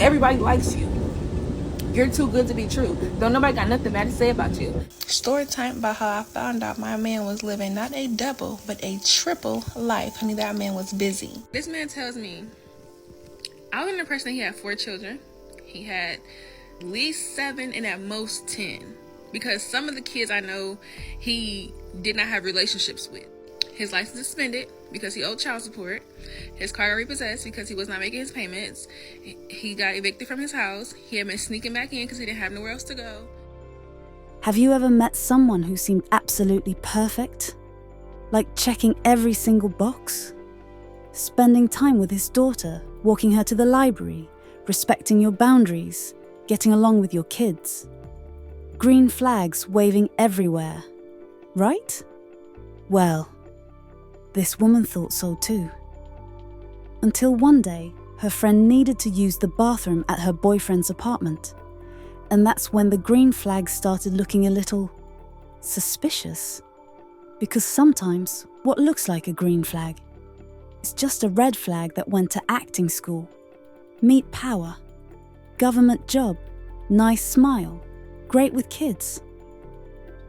Everybody likes you. You're too good to be true. Don't nobody got nothing bad to say about you. Story time about how I found out my man was living not a double, but a triple life. Honey, that man was busy. This man tells me, I was under the impression that he had 4 children. He had at least 7 and at most 10. Because some of the kids I know, he did not have relationships with. His license suspended because he owed child support. His car got repossessed because he was not making his payments. He got evicted from his house. He had been sneaking back in because he didn't have nowhere else to go. Have you ever met someone who seemed absolutely perfect? Like checking every single box? Spending time with his daughter, walking her to the library, respecting your boundaries, getting along with your kids. Green flags waving everywhere, right? Well, this woman thought so too. Until one day, her friend needed to use the bathroom at her boyfriend's apartment. And that's when the green flags started looking a little suspicious. Because sometimes what looks like a green flag is just a red flag that went to acting school. Meet power, government job, nice smile, great with kids.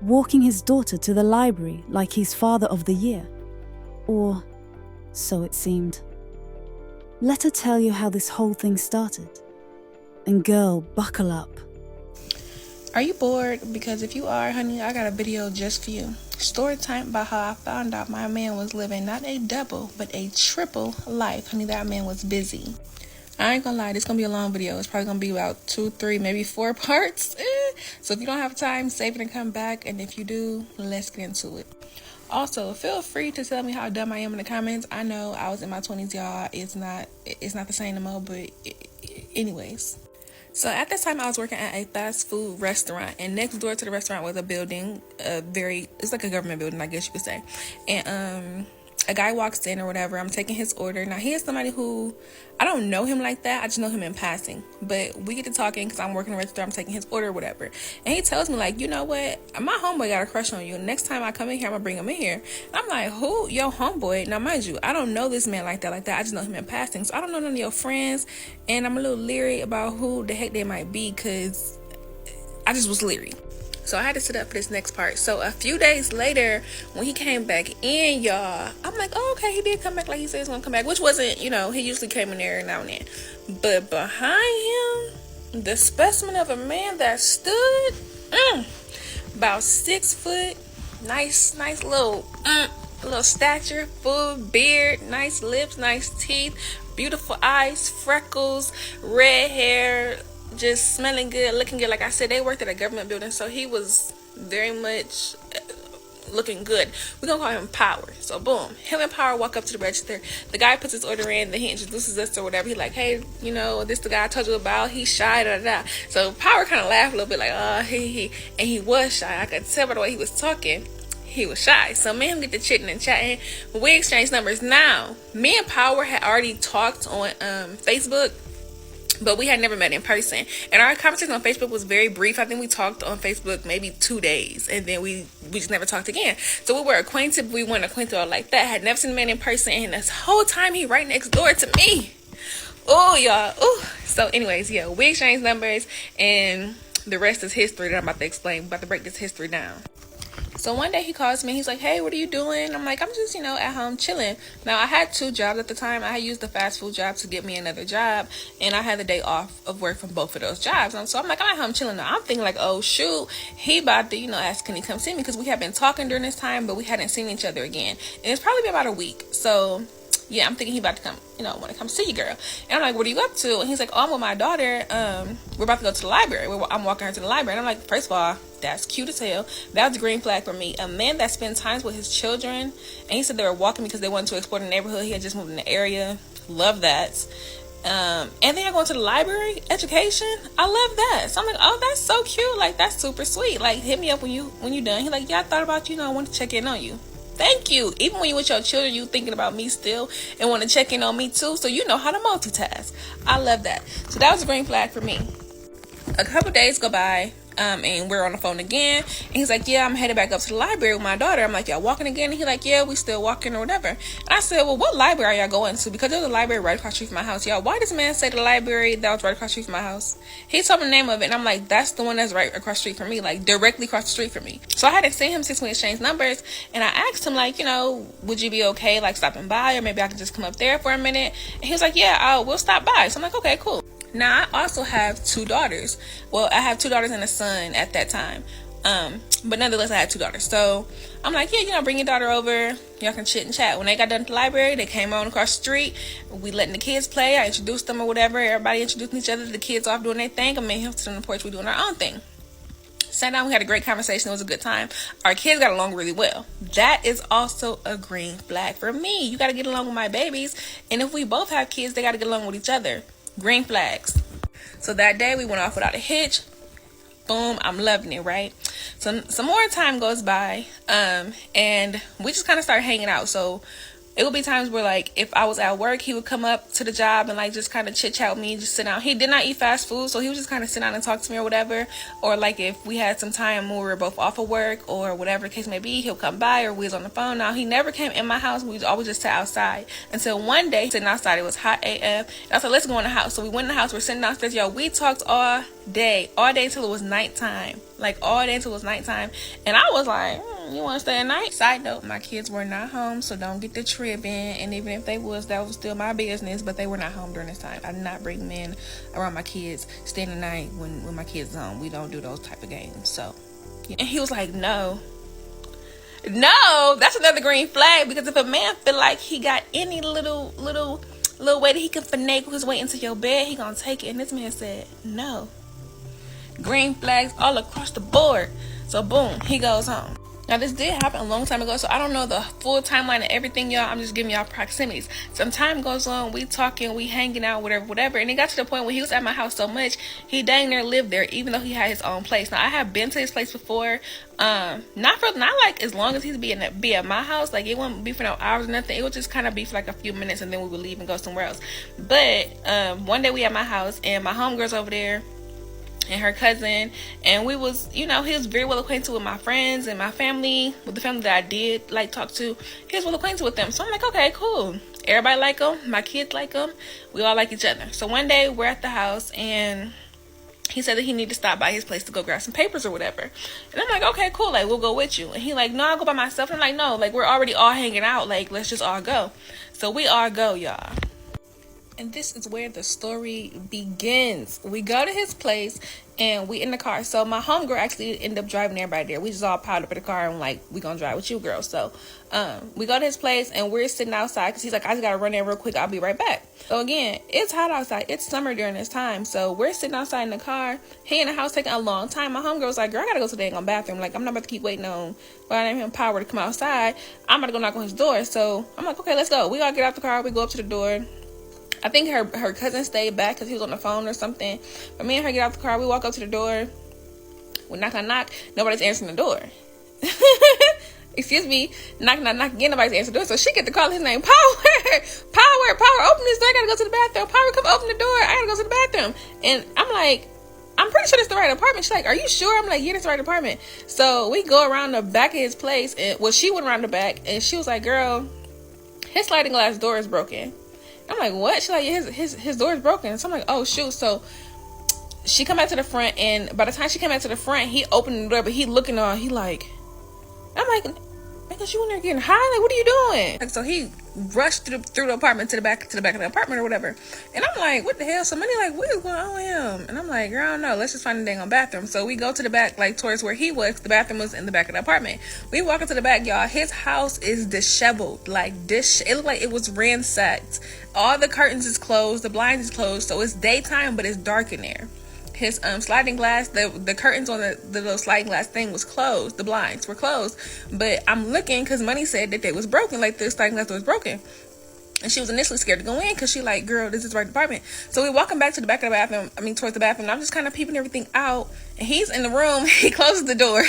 Walking his daughter to the library like he's father of the year. Or so it seemed. Let her tell you how this whole thing started. And girl, buckle up. Are you bored? Because if you are, honey, I got a video just for you. Story time about how I found out my man was living not a double, but a triple life. Honey, that man was busy. I ain't gonna lie, this gonna be a long video. It's probably gonna be about 2, 3, maybe 4 parts. So if you don't have time, save it and come back. And if you do, let's get into it. Also, feel free to tell me how dumb I am in the comments. I know I was in my 20s, y'all. It's not the same no more, but anyways. So at this time, I was working at a fast food restaurant, and next door to the restaurant was a building, it's like a government building, I guess you could say. And a guy walks in or whatever. I'm taking his order. Now, he is somebody who, I don't know him like that. I just know him in passing. But we get to talking because I'm working in the restaurant. I'm taking his order or whatever. And he tells me, like, you know what? My homeboy got a crush on you. Next time I come in here, I'm going to bring him in here. And I'm like, who? Yo, homeboy? Now, mind you, I don't know this man like that. I just know him in passing. So I don't know none of your friends. And I'm a little leery about who the heck they might be because I just was leery. So I had to sit up for this next part. So a few days later, when he came back in, y'all, I'm like, oh, okay, he did come back like he said he was going to come back. Which wasn't, he usually came in there now and then. But behind him, the specimen of a man that stood, about 6 foot, nice little stature, full beard, nice lips, nice teeth, beautiful eyes, freckles, red hair, just smelling good, looking good. Like I said, they worked at a government building, so he was very much looking good. We're gonna call him Power. So boom, him and Power walk up to the register. The guy puts his order in, then he introduces us or whatever. He like, hey, this the guy I told you about. He's shy, da da da. So Power kind of laughed a little bit, like, he, and he was shy. I could tell by the way he was talking. He was shy. So me and him get to chitting and chatting. We exchanged numbers. Now, me and Power had already talked on Facebook, but we had never met in person. And our conversation on Facebook was very brief. I think we talked on Facebook maybe 2 days, and then we just never talked again. So we were acquainted, but we weren't acquainted all like that. Had never seen the man in person, and this whole time he right next door to me. Oh, y'all. Oh. So anyways, yeah, we exchanged numbers, and the rest is history that I'm about to explain. I'm about to break this history down. So one day he calls me. He's like, hey, what are you doing? I'm like, I'm just, at home chilling. Now, I had 2 jobs at the time. I had used the fast food job to get me another job. And I had the day off of work from both of those jobs. And so I'm like, I'm at home chilling now. I'm thinking like, oh, shoot. He about to, ask, can he come see me? Because we had been talking during this time, but we hadn't seen each other again. And it's probably been about a week. So yeah, I'm thinking he about to come, want to come see you, girl. And I'm like, what are you up to? And he's like, oh, I'm with my daughter. We're about to go to the library. I'm walking her to the library. And I'm like, first of all, that's cute as hell. That's a green flag for me. A man that spends time with his children. And he said they were walking because they wanted to explore the neighborhood. He had just moved in the area. Love that. And then you're going to the library, education. I love that. So I'm like, oh, that's so cute. Like, that's super sweet. Like, hit me up when you done. He's like, yeah, I thought about you. I want to check in on you. Thank you. Even when you with your children, you thinking about me still and want to check in on me too. So you know how to multitask. I love that. So that was a green flag for me. A couple days go by. And we're on the phone again. And he's like, yeah, I'm headed back up to the library with my daughter. I'm like, y'all walking again? And he's like, yeah, we still walking or whatever. And I said, well, what library are y'all going to? Because there's a library right across the street from my house. Y'all, why does man say the library that was right across the street from my house? He told me the name of it, and I'm like, that's the one that's right across the street from me, like directly across the street from me. So I hadn't seen him since we exchanged numbers, and I asked him, like, would you be okay, like, stopping by, or maybe I could just come up there for a minute? And he was like, yeah, we'll stop by. So I'm like, okay, cool. Now, I also have 2 daughters. Well, I have 2 daughters and a son at that time. But nonetheless, I had 2 daughters. So I'm like, yeah, bring your daughter over. Y'all can chit and chat. When they got done at the library, they came on across the street. We letting the kids play. I introduced them or whatever. Everybody introducing each other. The kids off doing their thing. I mean, him sitting on the porch. We doing our own thing. Sat down. We had a great conversation. It was a good time. Our kids got along really well. That is also a green flag for me. You got to get along with my babies. And if we both have kids, they got to get along with each other. Green flags. So that day we went off without a hitch. Boom, I'm loving it, right? So some more time goes by, and we just kind of start hanging out. So it would be times where, like, if I was at work, he would come up to the job and, like, just kind of chit chat with me, just sit down. He did not eat fast food, so he would just kind of sit down and talk to me or whatever. Or, like, if we had some time when we were both off of work or whatever the case may be, he'll come by, or we was on the phone. Now, he never came in my house. We was always just sat outside until one day, sitting outside, it was hot AF. And I said, let's go in the house. So we went in the house. We're sitting downstairs. Y'all, we talked all day until it was nighttime. Like, all day until it was nighttime. And I was like, you want to stay at night? Side note, my kids were not home, so don't get the tripping. And even if they was, that was still my business. But they were not home during this time. I did not bring men around my kids, staying the night when my kids are home. We don't do those type of games. So, yeah. And he was like, no, that's another green flag. Because if a man feel like he got any little way that he can finagle his way into your bed, he gonna take it. And this man said no. Green flags all across the board. So boom, he goes home. Now, this did happen a long time ago, so I don't know the full timeline of everything, y'all. I'm just giving y'all proximities. Some time goes on, we talking, we hanging out, whatever. And it got to the point where he was at my house so much, he dang near lived there, even though he had his own place. Now, I have been to his place before, not like as long as he's be at my house. Like, it wouldn't be for no hours or nothing. It would just kind of be for like a few minutes, and then we would leave and go somewhere else. But one day we at my house, and my homegirl's over there, and her cousin, and we was, he was very well acquainted with my friends and my family, with the family that I did like talk to. He was well acquainted with them, so I'm like, okay, cool. Everybody like him, my kids like him, we all like each other. So one day we're at the house, and he said that he needed to stop by his place to go grab some papers or whatever. And I'm like, okay, cool, like, we'll go with you. And he like, no, I'll go by myself. And I'm like, no, like, we're already all hanging out, like, let's just all go. So we all go, y'all. And this is where the story begins. We go to his place, and we in the car. So my homegirl actually ended up driving everybody there. We just all piled up in the car and like, we gonna drive with you, girl. So we go to his place, and we're sitting outside because he's like, I just gotta run in real quick. I'll be right back. So again, it's hot outside. It's summer during this time. So we're sitting outside in the car. He in the house taking a long time. My homegirl was like, girl, I gotta go to the dang bathroom. Like, I'm not about to keep waiting on him power to come outside. I'm about to go knock on his door. So I'm like, okay, let's go. We all get out the car. We go up to the door. I think her cousin stayed back because he was on the phone or something. But me and her get out the car. We walk up to the door. We knock. Nobody's answering the door. Excuse me. Knock again. Nobody's answering the door. So she get to call his name. Power. Open this door. I gotta go to the bathroom. Power, come open the door. I gotta go to the bathroom. And I'm like, I'm pretty sure that's the right apartment. She's like, are you sure? I'm like, yeah, that's the right apartment. So we go around the back of his place. And she went around the back, and she was like, girl, his sliding glass door is broken. I'm like, what? She's like, yeah, his door is broken. So I'm like, oh, shoot. So she come back to the front, and by the time she came back to the front, he opened the door, but he looking on, he like, I'm like, nigga, you in there getting high? Like, what are you doing? Like, so he rushed through the apartment to the back of the apartment or whatever. And I'm like, what the hell? So Money like, what is going on with him? And I'm like, girl, I don't know. Let's just find the dang on bathroom. So we go to the back, like towards where he was. The bathroom was in the back of the apartment. We walk into the back, y'all. His house is disheveled. Like, it looked like it was ransacked. All the curtains is closed. The blinds is closed. So it's daytime, but it's dark in there. His sliding glass, the curtains on the little sliding glass thing was closed. The blinds were closed. But I'm looking because Money said that they was broken. Like, the sliding glass was broken. And she was initially scared to go in because she like, girl, this is the right department. So we walking back to the back of the bathroom. Towards the bathroom. And I'm just kind of peeping everything out. And he's in the room. He closes the door.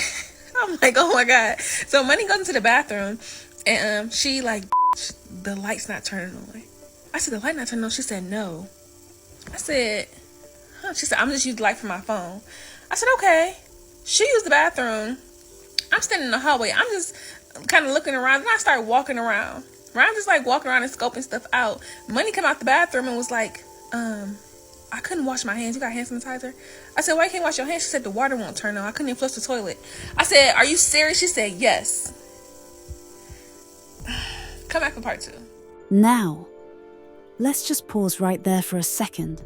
I'm like, oh my God. So Money goes into the bathroom. And she like, the light's not turning on. I said, the light not turning on? She said, no. I said, huh? She said, I'm just using the light for my phone. I said, okay. She used the bathroom. I'm standing in the hallway. I'm just kind of looking around. Then I started walking around. I'm just like walking around and scoping stuff out. Money came out the bathroom and was like, I couldn't wash my hands. You got hand sanitizer? I said, why you can't wash your hands? She said, the water won't turn on. I couldn't even flush the toilet. I said, are you serious? She said, yes. Come back for part 2. Now, let's just pause right there for a second.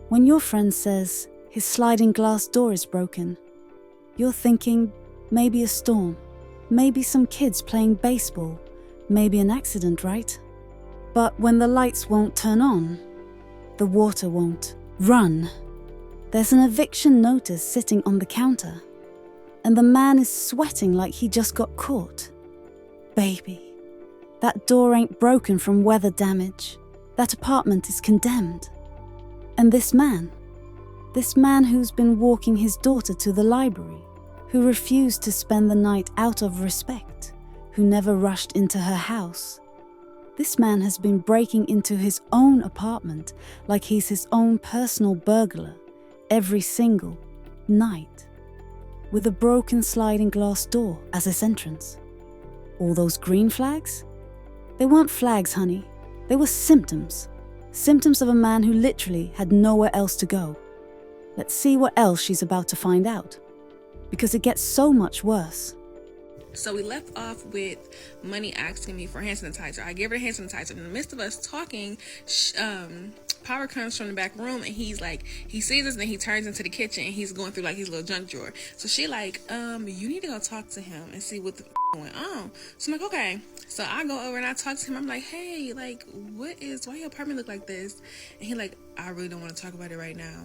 When your friend says his sliding glass door is broken, you're thinking maybe a storm, maybe some kids playing baseball, maybe an accident, right? But when the lights won't turn on, the water won't run, there's an eviction notice sitting on the counter, and the man is sweating like he just got caught. Baby, that door ain't broken from weather damage. That apartment is condemned. And this man who's been walking his daughter to the library, who refused to spend the night out of respect, who never rushed into her house. This man has been breaking into his own apartment like he's his own personal burglar every single night, with a broken sliding glass door as his entrance. All those green flags? They weren't flags, honey. They were symptoms. Symptoms of a man who literally had nowhere else to go. Let's see what else she's about to find out, because it gets so much worse. So we left off with Money asking me for hand sanitizer. I gave her the hand sanitizer. In the midst of us talking, Power comes from the back room, and he sees us, and then he turns into the kitchen, and he's going through like his little junk drawer. So she like, you need to go talk to him and see what the going on. So I'm like, okay. So I go over and I talk to him. I'm like, hey, like, why your apartment look like this? And he like, I really don't want to talk about it right now.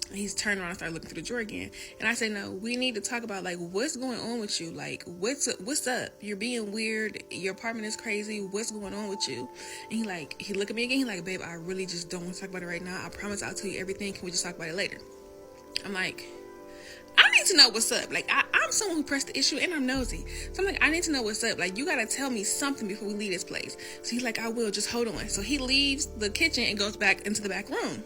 And he's turned around and started looking through the drawer again. And I said, no, we need to talk about, like, what's going on with you? Like, what's up? You're being weird. Your apartment is crazy. What's going on with you? And he looked at me again. He like, babe, I really just don't want to talk about it right now. I promise I'll tell you everything. Can we just talk about it later? I'm like, I need to know what's up. Like, I'm someone who pressed the issue, and I'm nosy. So I'm like, I need to know what's up. Like, you got to tell me something before we leave this place. So he's like, I will. Just hold on. So he leaves the kitchen and goes back into the back room.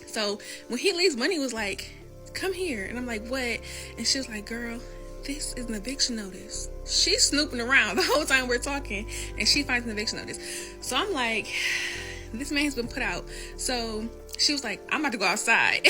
So when he leaves, Money was like, come here. And I'm like, what? And she was like, girl, this is an eviction notice. She's snooping around the whole time we're talking, and she finds an eviction notice. So I'm like, this man has been put out. So she was like, I'm about to go outside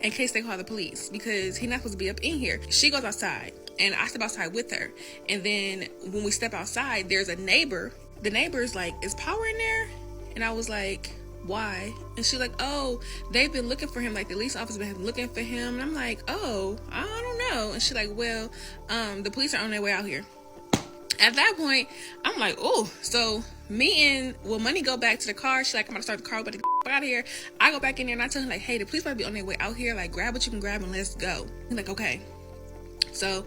in case they call the police, because he's not supposed to be up in here. She goes outside, and I step outside with her. And then when we step outside, there's a neighbor. The neighbor's like, is Power in there? And I was like, why? And she's like, oh, they've been looking for him. Like, the police officer been looking for him. And I'm like, oh, I don't know. And she's like, well, the police are on their way out here. At that point, I'm like, oh. So Money go back to the car. She's like, I'm gonna start the car, but get the out of here. I go back in there and I tell her, like, hey, the police might be on their way out here. Like, grab what you can grab and let's go. He's like, okay. So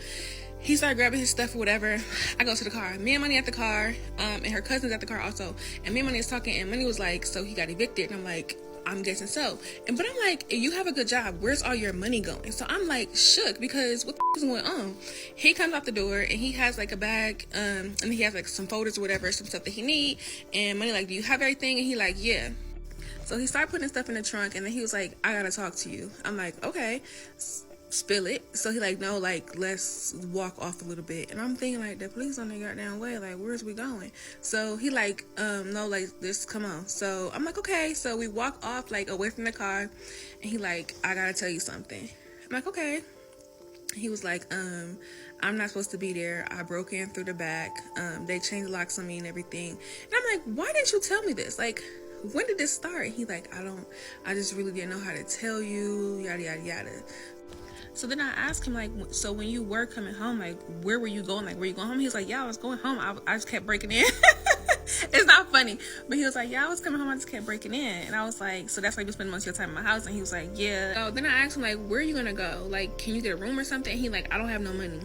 he started grabbing his stuff or whatever. I go to the car. Me and Money at the car, and her cousin's at the car also. And me and Money is talking, and Money was like, so he got evicted. And I'm like, I'm guessing so. But I'm like, you have a good job. Where's all your money going? So I'm like shook, because what the is going on? He comes out the door, and he has like a bag, and he has like some folders or whatever, some stuff that he need. And Money like, do you have everything? And he like, yeah. So he started putting stuff in the trunk, and then he was like, I gotta talk to you. I'm like, okay. Spill it. So he like, no, like, let's walk off a little bit. And I'm thinking, like, the police on their goddamn way, like, where's we going? So he like, no, like, this, come on. So I'm like, okay. So we walk off, like, away from the car, and he like, I gotta tell you something. I'm like, okay. He was like, I'm not supposed to be there. I broke in through the back. They changed locks on me and everything. And I'm like, why didn't you tell me this? Like, when did this start? He like, I just really didn't know how to tell you, yada yada yada. So then I asked him, like, so when you were coming home, like, where were you going? Like, were you going home? He was like, yeah, I was going home. I just kept breaking in. It's not funny. But he was like, yeah, I was coming home. I just kept breaking in. And I was like, so that's why you spend most of your time in my house? And he was like, yeah. So then I asked him, like, where are you going to go? Like, can you get a room or something? And he like, I don't have no money.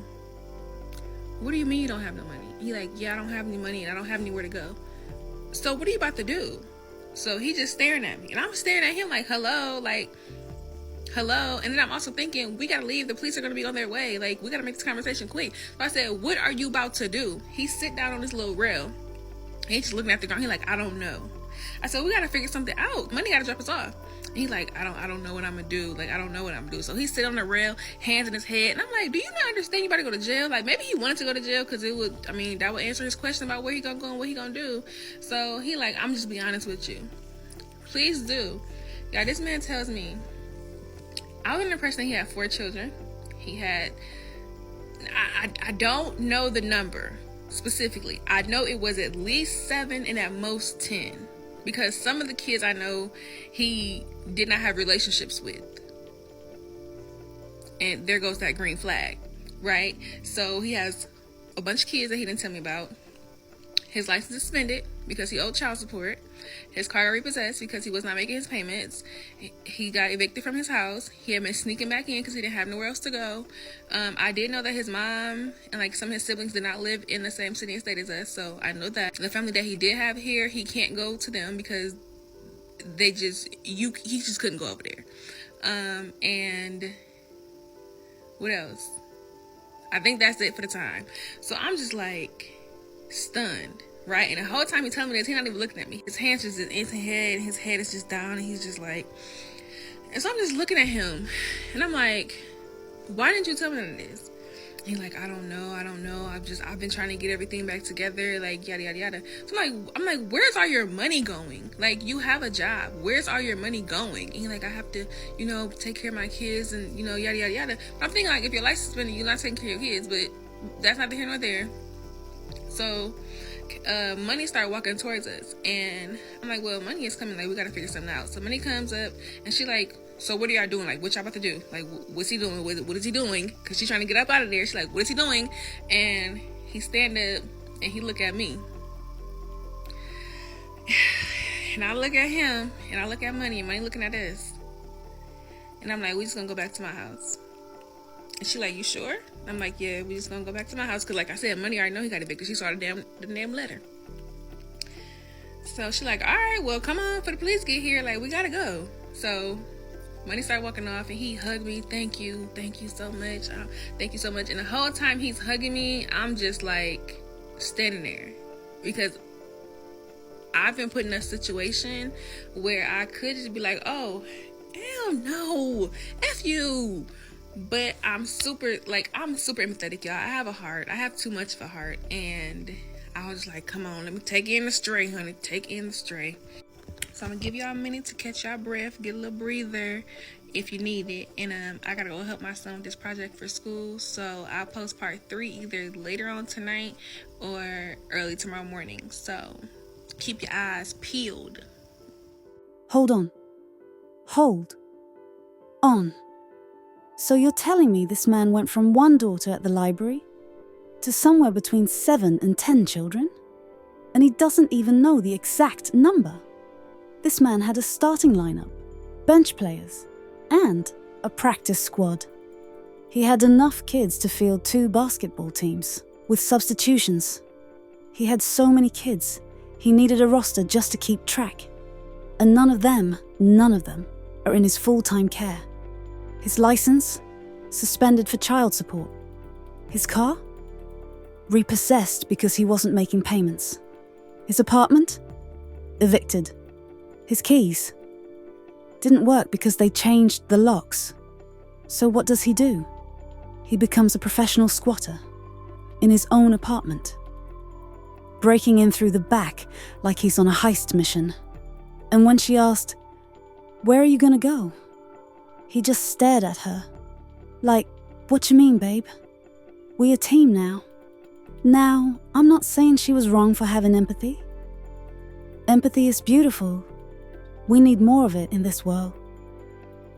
What do you mean you don't have no money? He like, yeah, I don't have any money and I don't have anywhere to go. So what are you about to do? So he just staring at me. And I'm staring at him like, hello? And then I'm also thinking, we gotta leave. The police are gonna be on their way. Like, we gotta make this conversation quick. So I said, what are you about to do? He sit down on this little rail. He's just looking at the ground. He like, I don't know. I said, we gotta figure something out. Money gotta drop us off. He like, I don't know what I'm gonna do. Like, I don't know what I'm gonna do. So he sit on the rail, hands in his head, and I'm like, do you not understand? You about to go to jail? Like, maybe he wanted to go to jail because it would, I mean, that would answer his question about where he gonna go and what he gonna do. So he like, I'm just be honest with you. Please do. Yeah, this man tells me, I was under the impression that he had 4 children. He had, I don't know the number specifically. I know it was at least 7 and at most 10. Because some of the kids I know he did not have relationships with. And there goes that green flag, right? So he has a bunch of kids that he didn't tell me about. His license is suspended because he owed child support. His car got repossessed because he was not making his payments. He got evicted from his house. He had been sneaking back in because he didn't have nowhere else to go. I did know that his mom and like some of his siblings did not live in the same city and state as us, so I know that. The family that he did have here, he can't go to them because he just couldn't go over there. And what else? I think that's it for the time. So I'm just like stunned, right? And the whole time he's telling me this, he's not even looking at me. His hands just in his head, and his head is just down, and he's just like, and so I'm just looking at him, and I'm like, why didn't you tell me none of this? He's like, I don't know. I've been trying to get everything back together, like yada yada yada. So I'm like, where's all your money going? Like, you have a job. Where's all your money going? And he's like, I have to, take care of my kids and yada yada yada. But I'm thinking like, if your license is suspended, you're not taking care of your kids, but that's neither here nor there. So Money started walking towards us, and I'm like, well, Money is coming, like, we gotta figure something out. So Money comes up, and she like, so what are y'all doing? Like, what y'all about to do? Like, what's he doing? What is he doing? Because she's trying to get up out of there. She's like, what is he doing? And he stand up, and he look at me. And I look at him, and I look at Money, and Money looking at us. And I'm like, we just gonna go back to my house. And she like, you sure? I'm like, yeah, we just gonna go back to my house. Cause like I said, Money already know he got it because she saw the damn letter. So she like, all right, well, come on, for the police get here. Like, we gotta go. So Money started walking off, and he hugged me. Thank you so much. Thank you so much. And the whole time he's hugging me, I'm just like standing there because I've been put in a situation where I could just be like, oh, hell no, F you. But I'm super empathetic, y'all. I have a heart. I have too much of a heart. And I was like, come on, let me take in the stray, honey. Take in the stray. So I'm going to give y'all a minute to catch y'all breath. Get a little breather if you need it. And I got to go help my son with this project for school. So I'll post part 3 either later on tonight or early tomorrow morning. So keep your eyes peeled. Hold on. Hold on. So you're telling me this man went from 1 daughter at the library to somewhere between 7 and 10 children? And he doesn't even know the exact number. This man had a starting lineup, bench players, and a practice squad. He had enough kids to field 2 basketball teams, with substitutions. He had so many kids, he needed a roster just to keep track. And none of them, are in his full-time care. His license, suspended for child support. His car, repossessed because he wasn't making payments. His apartment, evicted. His keys, didn't work because they changed the locks. So what does he do? He becomes a professional squatter in his own apartment, breaking in through the back like he's on a heist mission. And when she asked, "Where are you gonna go?" he just stared at her. Like, what you mean, babe? We a team now. Now, I'm not saying she was wrong for having empathy. Empathy is beautiful. We need more of it in this world.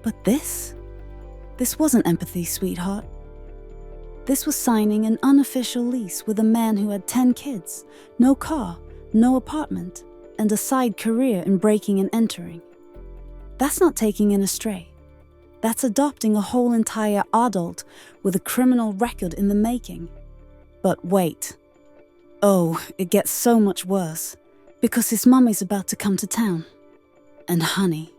But this wasn't empathy, sweetheart. This was signing an unofficial lease with a man who had 10 kids, no car, no apartment, and a side career in breaking and entering. That's not taking in a stray. That's adopting a whole entire adult with a criminal record in the making. But wait. Oh, it gets so much worse. Because his mummy's about to come to town. And honey.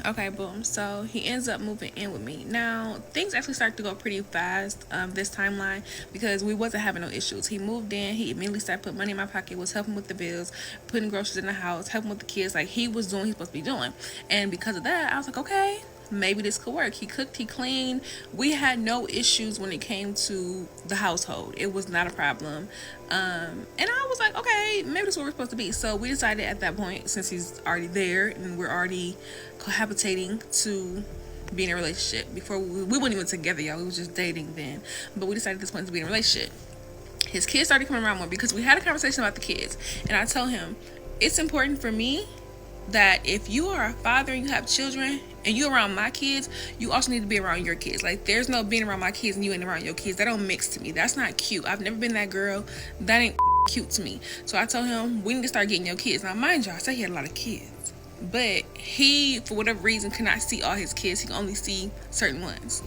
Okay, boom. So he ends up moving in with me. Now things actually start to go pretty fast this timeline because we wasn't having no issues. He moved in. He immediately started putting money in my pocket. Was helping with the bills, putting groceries in the house, helping with the kids. Like he was doing what he's supposed to be doing. And because of that, I was like, okay, maybe this could work. He cooked, he cleaned. We had no issues when it came to the household. It was not a problem. And I was like, okay, maybe this is where we're supposed to be. So we decided at that point, since he's already there and we're already cohabitating, to be in a relationship. Before we weren't even together, y'all. We was just dating then. But we decided at this point to be in a relationship. His kids started coming around more because we had a conversation about the kids. And I told him, it's important for me that if you are a father and you have children and you're around my kids, you also need to be around your kids. Like, there's no being around my kids and you ain't around your kids. That don't mix to me. That's not cute. I've never been that girl. That ain't cute to me. So I told him, we need to start getting your kids. Now, mind you, I said he had a lot of kids, but he, for whatever reason, could not see all his kids. He could only see certain ones.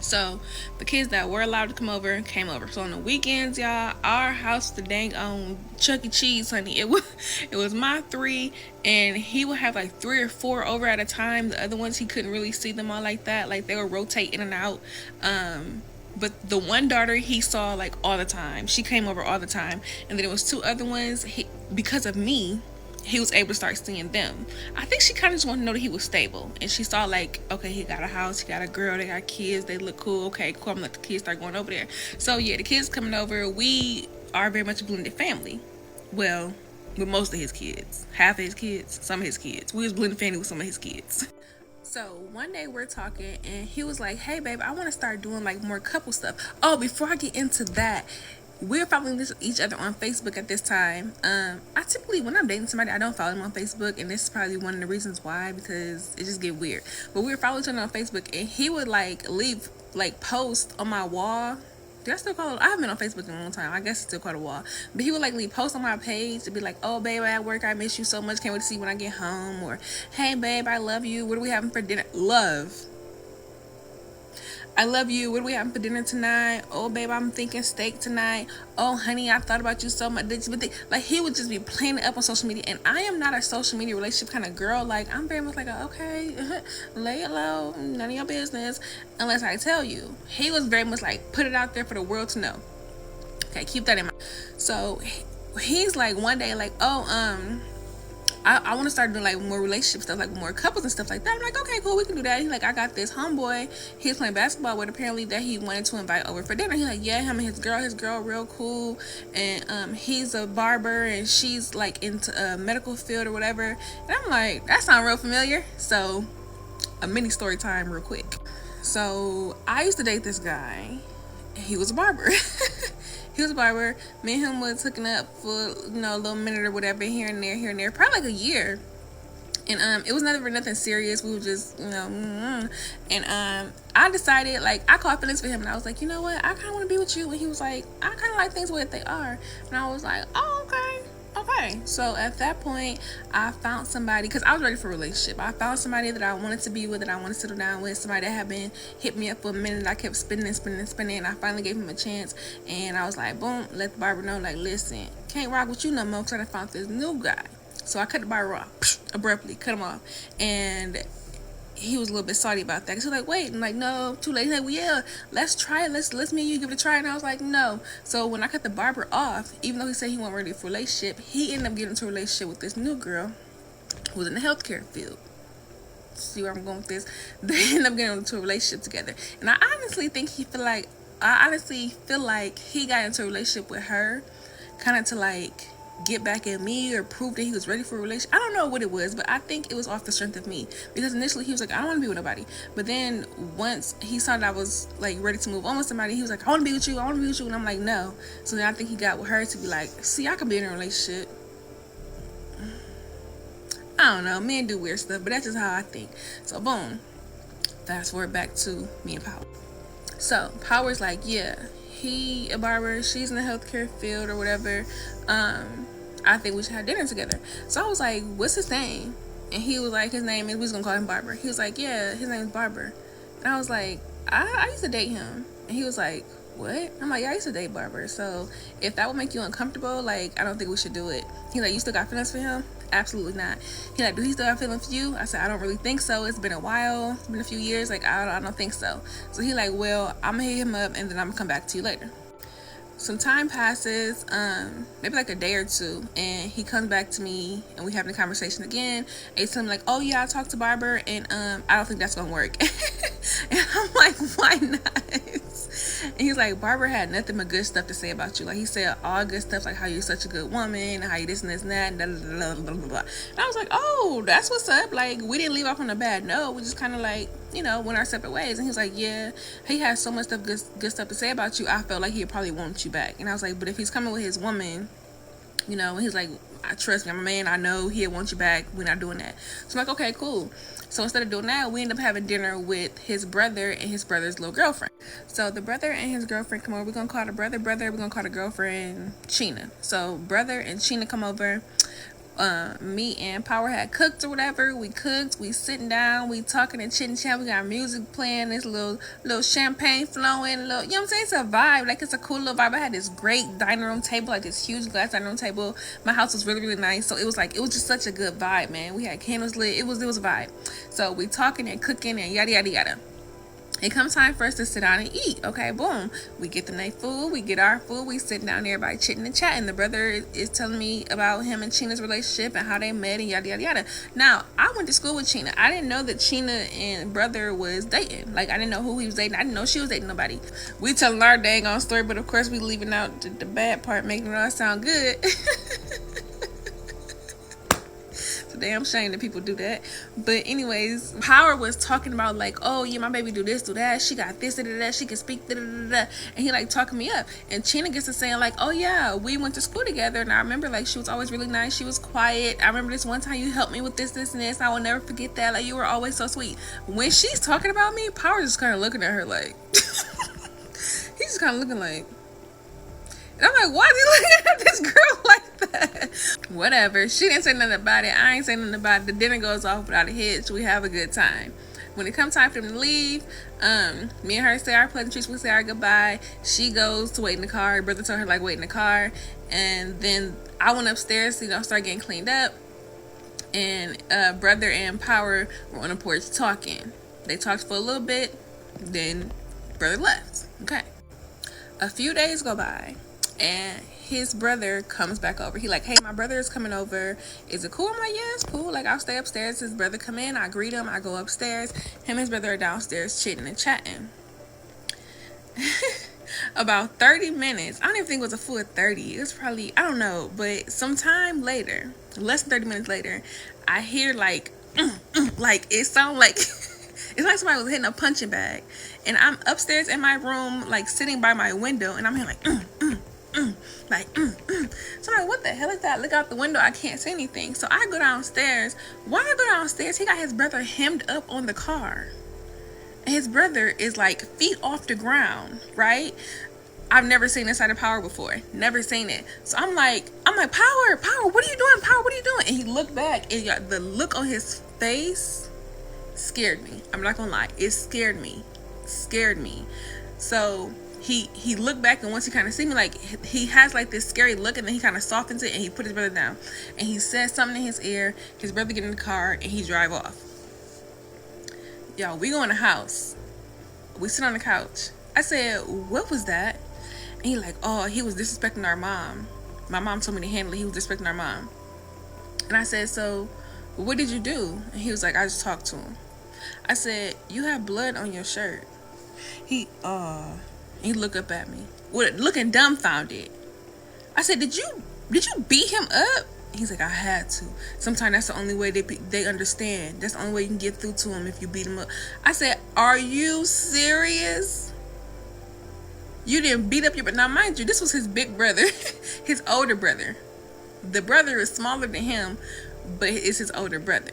So the kids that were allowed to come over came over. So on the weekends, y'all, our house the dang on Chuck E. Cheese, honey. It was my three, and he would have like 3 or 4 over at a time. The other ones he couldn't really see them all like that. Like they would rotate in and out. But the one daughter he saw like all the time. She came over all the time. And then there was 2 other ones. Because of me, he was able to start seeing them. I think she kind of just wanted to know that he was stable. And she saw like, okay, he got a house, he got a girl, they got kids, they look cool. Okay, cool, I'm gonna let the kids start going over there. So yeah, the kids coming over, we are very much a blended family. Well, with most of his kids. Half of his kids, some of his kids. We was blended family with some of his kids. So one day we're talking and he was like, hey babe, I want to start doing like more couple stuff. Oh, before I get into that, we're following each other on Facebook at this time. I typically, when I'm dating somebody, I don't follow them on Facebook, and this is probably one of the reasons why, because it just get weird. But we were following each other on Facebook, and he would like leave like posts on my wall. Did I still call it? I haven't been on Facebook in a long time. I guess it's still called a wall. But he would like leave posts on my page to be like, oh babe, at work, I miss you so much. Can't wait to see you when I get home. Or hey babe, I love you. What are we having for dinner? Love. I love you. What are we having for dinner tonight? Oh, babe, I'm thinking steak tonight. Oh, honey, I thought about you so much. Like, he would just be playing it up on social media. And I am not a social media relationship kind of girl. Like, I'm very much like, okay, lay it low. None of your business. Unless I tell you. He was very much like, put it out there for the world to know. Okay, keep that in mind. So, he's like, one day, like, oh, I want to start doing like more relationship stuff, like more couples and stuff like that. I'm like, okay, cool, we can do that. He's like, I got this homeboy. He's playing basketball with, apparently, that he wanted to invite over for dinner. He's like, yeah, him and his girl real cool. And he's a barber and she's like into a medical field or whatever. And I'm like, that sounds real familiar. So a mini story time real quick. So I used to date this guy. He was a barber. He was a barber. Me and him was hooking up for, a little minute or whatever, here and there, probably like a year. And it was never nothing serious. We were just, and I decided, like, I caught feelings for him, and I was like, you know what, I kind of want to be with you. And he was like, I kind of like things the way they are. And I was like, oh, okay. So at that point, I found somebody, because I was ready for a relationship. I found somebody that I wanted to be with, that I wanted to settle down with, somebody that had been hit me up for a minute. I kept spinning, and I finally gave him a chance. And I was like, boom, let the barber know, like, listen, can't rock with you no more, because I found this new guy. So I cut the barber off, abruptly, cut him off. And he was a little bit salty about that. He was like, wait, I'm like, no, too late. He's like, well, yeah, let's try it. Let's me and you give it a try. And I was like, no. So when I cut the barber off, even though he said he wasn't ready for a relationship, he ended up getting into a relationship with this new girl who was in the healthcare field. See where I'm going with this? They ended up getting into a relationship together. And I honestly feel like he got into a relationship with her kind of to like get back at me or prove that he was ready for a relationship. I don't know what it was, but I think it was off the strength of me, because initially he was like, I don't want to be with nobody. But then once he saw that I was like ready to move on with somebody, he was like, I want to be with you, and I'm like, no. So then I think he got with her to be like, see, I can be in a relationship. I don't know, men do weird stuff, but that's just how I think. So boom, fast forward back to me and Power. So Power's like, yeah, he a barber, she's in the healthcare field or whatever. I think we should have dinner together. So I was like, what's his name? And he was like, his name is, we was gonna call him Barber. He was like, yeah, his name is Barber. And I was like, I used to date him. And he was like, what? I'm like, yeah, I used to date Barber. So if that would make you uncomfortable, like, I don't think we should do it. He's like, you still got feelings for him? Absolutely not. He like, do he still have feelings for you? I said, I don't really think so. It's been a while. It's been a few years. Like, I don't think so. So he like, well, I'm gonna hit him up and then I'm gonna come back to you later. Some time passes, maybe like a day or two, and he comes back to me and we having a conversation again. And he's telling me like, oh yeah, I talked to Barber and I don't think that's gonna work. And I'm like, why not? And he's like, Barber had nothing but good stuff to say about you. Like, he said all good stuff, like how you're such a good woman, how you this and this and that, and blah, blah, blah, blah. And I was like, oh, that's what's up. Like, we didn't leave off on a bad note. We just kind of like, you know, went our separate ways. And he was like, yeah, he has so much stuff, good stuff to say about you. I felt like he'd probably want you back. And I was like, but if he's coming with his woman, you know, and he's like, I trust me, I'm a man, I know he'll want you back. We're not doing that. So I'm like, okay, cool. So instead of doing that, we end up having dinner with his brother and his brother's little girlfriend. So the brother and his girlfriend come over. We're gonna call the brother. We're gonna call the girlfriend Sheena. So brother and Sheena come over. Me and Power had cooked or whatever. We cooked. We sitting down. We talking and chitting chat. We got music playing. This little champagne flowing. You know what I'm saying? It's a vibe. Like, it's a cool little vibe. I had this great dining room table, like this huge glass dining room table. My house was really, really nice. So it was just such a good vibe, man. We had candles lit. It was a vibe. So we talking and cooking and yada yada yada. It comes time for us to sit down and eat. Okay, boom. We get the night food. We get our food. We sit down there, everybody chitting and chatting. The brother is telling me about him and China's relationship and how they met and yada, yada, yada. Now, I went to school with China. I didn't know that China and brother was dating. Like, I didn't know who he was dating. I didn't know she was dating nobody. We telling our dang on story, but of course we leaving out the bad part, making it all sound good. Damn shame that people do that. But anyways, Power was talking about like, oh yeah, my baby do this, do that, she got this, da, da, da, she can speak, da, da, da, da. And he like talking me up, and China gets to saying like, oh yeah, we went to school together, and I remember like she was always really nice, she was quiet, I remember this one time you helped me with this and this, I will never forget that, like you were always so sweet. When she's talking about me, Power just kind of looking at her like he's just kind of looking like, and I'm like, why is he looking at this girl like that? Whatever. She didn't say nothing about it. I ain't saying nothing about it. The dinner goes off without a hitch. We have a good time. When it comes time for them to leave, me and her say our pleasantries. We say our goodbye. She goes to wait in the car. Her brother told her like wait in the car. And then I went upstairs to start getting cleaned up. And brother and Power were on the porch talking. They talked for a little bit. Then brother left. Okay. A few days go by. And his brother comes back over. He like, hey, my brother is coming over. Is it cool? I'm like, yeah, it's cool. Like, I'll stay upstairs. His brother come in. I greet him. I go upstairs. Him and his brother are downstairs chitting and chatting. About 30 minutes. I don't even think it was a full 30. It was probably, I don't know. But sometime later, less than 30 minutes later, I hear like, like it sounds like... It's like somebody was hitting a punching bag. And I'm upstairs in my room, like sitting by my window, and I'm here like, like, So I'm like, what the hell is that? I look out the window, I can't see anything. So I go downstairs. While I go downstairs, he got his brother hemmed up on the car. And his brother is like feet off the ground, right? I've never seen this side of Power before. Never seen it. So I'm like, Power, what are you doing? Power, what are you doing? And he looked back, and got the look on his face scared me. I'm not gonna lie. It scared me. So he looked back, and once he kind of see me, like he has like this scary look, and then he kind of softens it, and he put his brother down, and he says something in his ear. His brother get in the car, and he drive off. Y'all, we go in the house. We sit on the couch. I said, what was that? And he like, oh, he was disrespecting our mom. My mom told me to handle it. He was disrespecting our mom. And I said, so what did you do? And he was like, I just talked to him. I said, you have blood on your shirt. He looked up at me, looking dumbfounded. I said, did you beat him up? He's like, I had to. Sometimes that's the only way they understand. That's the only way you can get through to him, if you beat him up. I said, are you serious? You didn't beat up your brother. Now, mind you, this was his big brother, his older brother. The brother is smaller than him, but it's his older brother.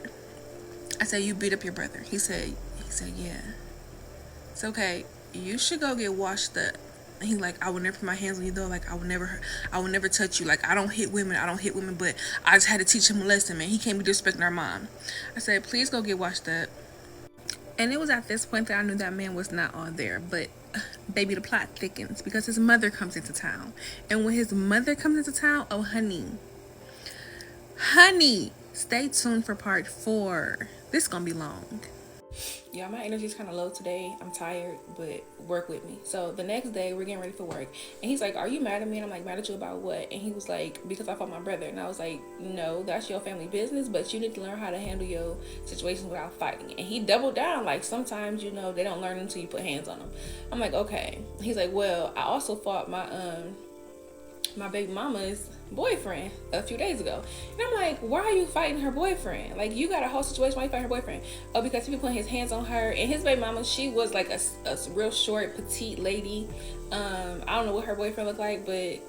I said, you beat up your brother. He said, yeah. It's okay. You should go get washed up. And he like, I would never put my hands on you though. Like, I would never touch you. Like, I don't hit women, but I just had to teach him a lesson, man. He can't be disrespecting our mom. I said, please go get washed up. And it was at this point that I knew that man was not on there. But baby, the plot thickens because his mother comes into town. And when his mother comes into town, oh honey, Stay tuned for part 4. This is gonna be long. Yeah, my energy's kind of low today. I'm tired, but work with me. So the next day, we're getting ready for work. And he's like, are you mad at me? And I'm like, mad at you about what? And he was like, because I fought my brother. And I was like, no, that's your family business, but you need to learn how to handle your situations without fighting. And he doubled down, like, sometimes, you know, they don't learn until you put hands on them. I'm like, okay. He's like, well, I also fought my baby mama's boyfriend a few days ago. And I'm like, why are you fighting her boyfriend? Like, you got a whole situation, why you fighting her boyfriend? Oh, because he be putting his hands on her. And his baby mama, she was like a real short, petite lady. I don't know what her boyfriend looked like, but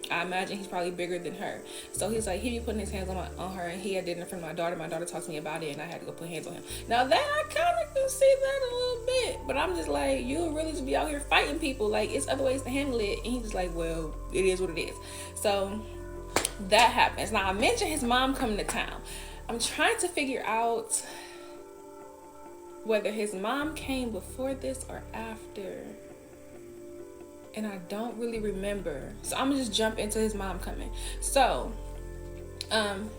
I imagine he's probably bigger than her. So he's like, he be putting his hands on her, and he had did it in front of my daughter. My daughter talked to me about it, and I had to go put hands on him. Now that I kind of can see that a little bit, but I'm just like, you really just be out here fighting people. Like, it's other ways to handle it. And he's just like, well, it is what it is. So that happens. Now I mentioned his mom coming to town. I'm trying to figure out whether his mom came before this or after. And I don't really remember. So I'm gonna just jump into his mom coming. So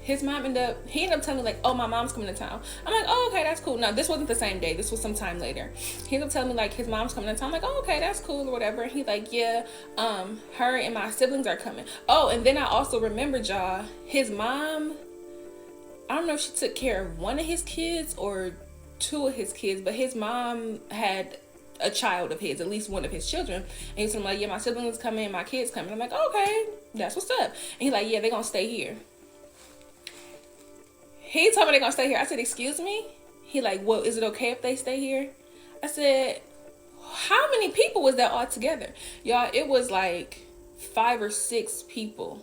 his mom ended up telling me like, oh, my mom's coming to town. I'm like, oh, okay, that's cool. Now this wasn't the same day, this was some time later. He ended up telling me like his mom's coming to town. I'm like, oh, okay, that's cool or whatever. And he's like, yeah, her and my siblings are coming. Oh, and then I also remembered, y'all, his mom, I don't know if she took care of one of his kids or two of his kids, but his mom had a child of his, at least one of his children. And he's like, yeah, my siblings coming, my kids coming. I'm like, okay, that's what's up. And he's like, yeah, they're gonna stay here. He told me they're gonna stay here. I said, excuse me? He like, well, is it okay if they stay here? I said, how many people was that all together? Y'all, it was like 5 or 6 people.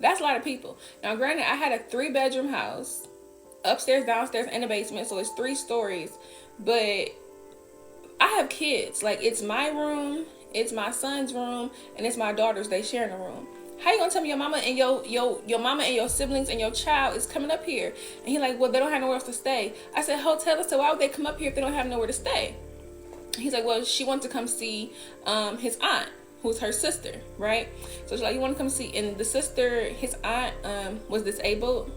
That's a lot of people. Now, granted, I had a 3-bedroom house, upstairs, downstairs, and a basement, so it's 3 stories. But I have kids. Like, it's my room, it's my son's room, and it's my daughter's. They sharing a room. How you gonna tell me your mama and your mama and your siblings and your child is coming up here? And he like, well, they don't have nowhere else to stay. I said, hotel. So why would they come up here if they don't have nowhere to stay? He's like, well, she wants to come see his aunt, who's her sister, right? So she's like, you want to come see? And the sister, his aunt was disabled.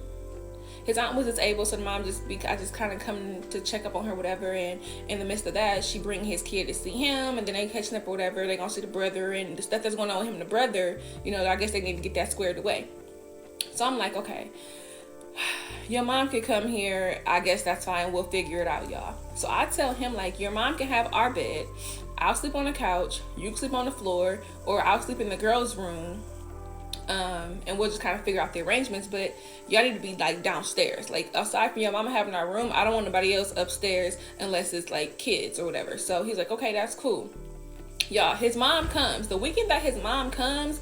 His aunt was disabled, so the mom I just kind of come to check up on her, whatever. And in the midst of that, she bring his kid to see him, and then they catching up or whatever. They gonna see the brother and the stuff that's going on with him and the brother. You know, I guess they need to get that squared away. So I'm like, okay, your mom can come here. I guess that's fine. We'll figure it out, y'all. So I tell him like, your mom can have our bed. I'll sleep on the couch. You can sleep on the floor, or I'll sleep in the girls' room. And we'll just kind of figure out the arrangements, but y'all need to be like downstairs. Like, aside from your mama having our room, I don't want nobody else upstairs unless it's like kids or whatever. So he's like, okay, that's cool. Y'all, his mom comes. The weekend that his mom comes,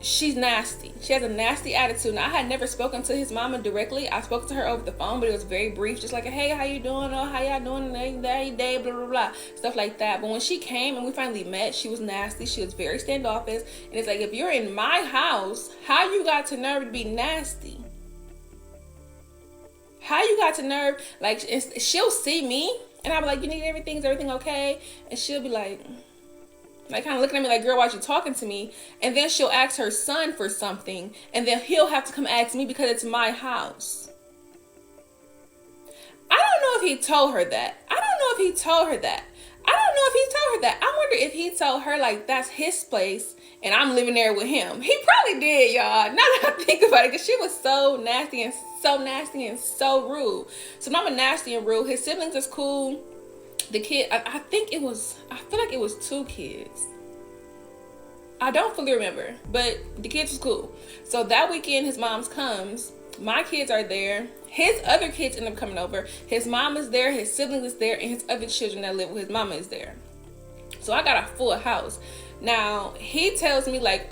she's nasty. She has a nasty attitude. Now, I had never spoken to his mama directly. I spoke to her over the phone, but it was very brief, just like, hey, how you doing? Oh, how y'all doing day, blah, blah, blah, stuff like that. But when she came and we finally met, she was nasty. She was very standoffish. And it's like, if you're in my house, how you got to nerve to be nasty? How you got to nerve? Like, she'll see me, and I'll be like, you need everything? Is everything okay? And she'll be like kind of looking at me like, girl, why you talking to me? And then she'll ask her son for something, and then he'll have to come ask me because it's my house. I don't know if he told her that. I wonder if he told her like, that's his place and I'm living there with him. He probably did, y'all. Now that I think about it, because she was so nasty and so rude. So mama nasty and rude. His siblings is cool. The kid, I feel like it was 2 kids. I don't fully remember, but the kids was cool. So that weekend, his mom's comes. My kids are there. His other kids end up coming over. His mom is there, his siblings is there, and his other children that live with his mama is there. So I got a full house. Now, he tells me like,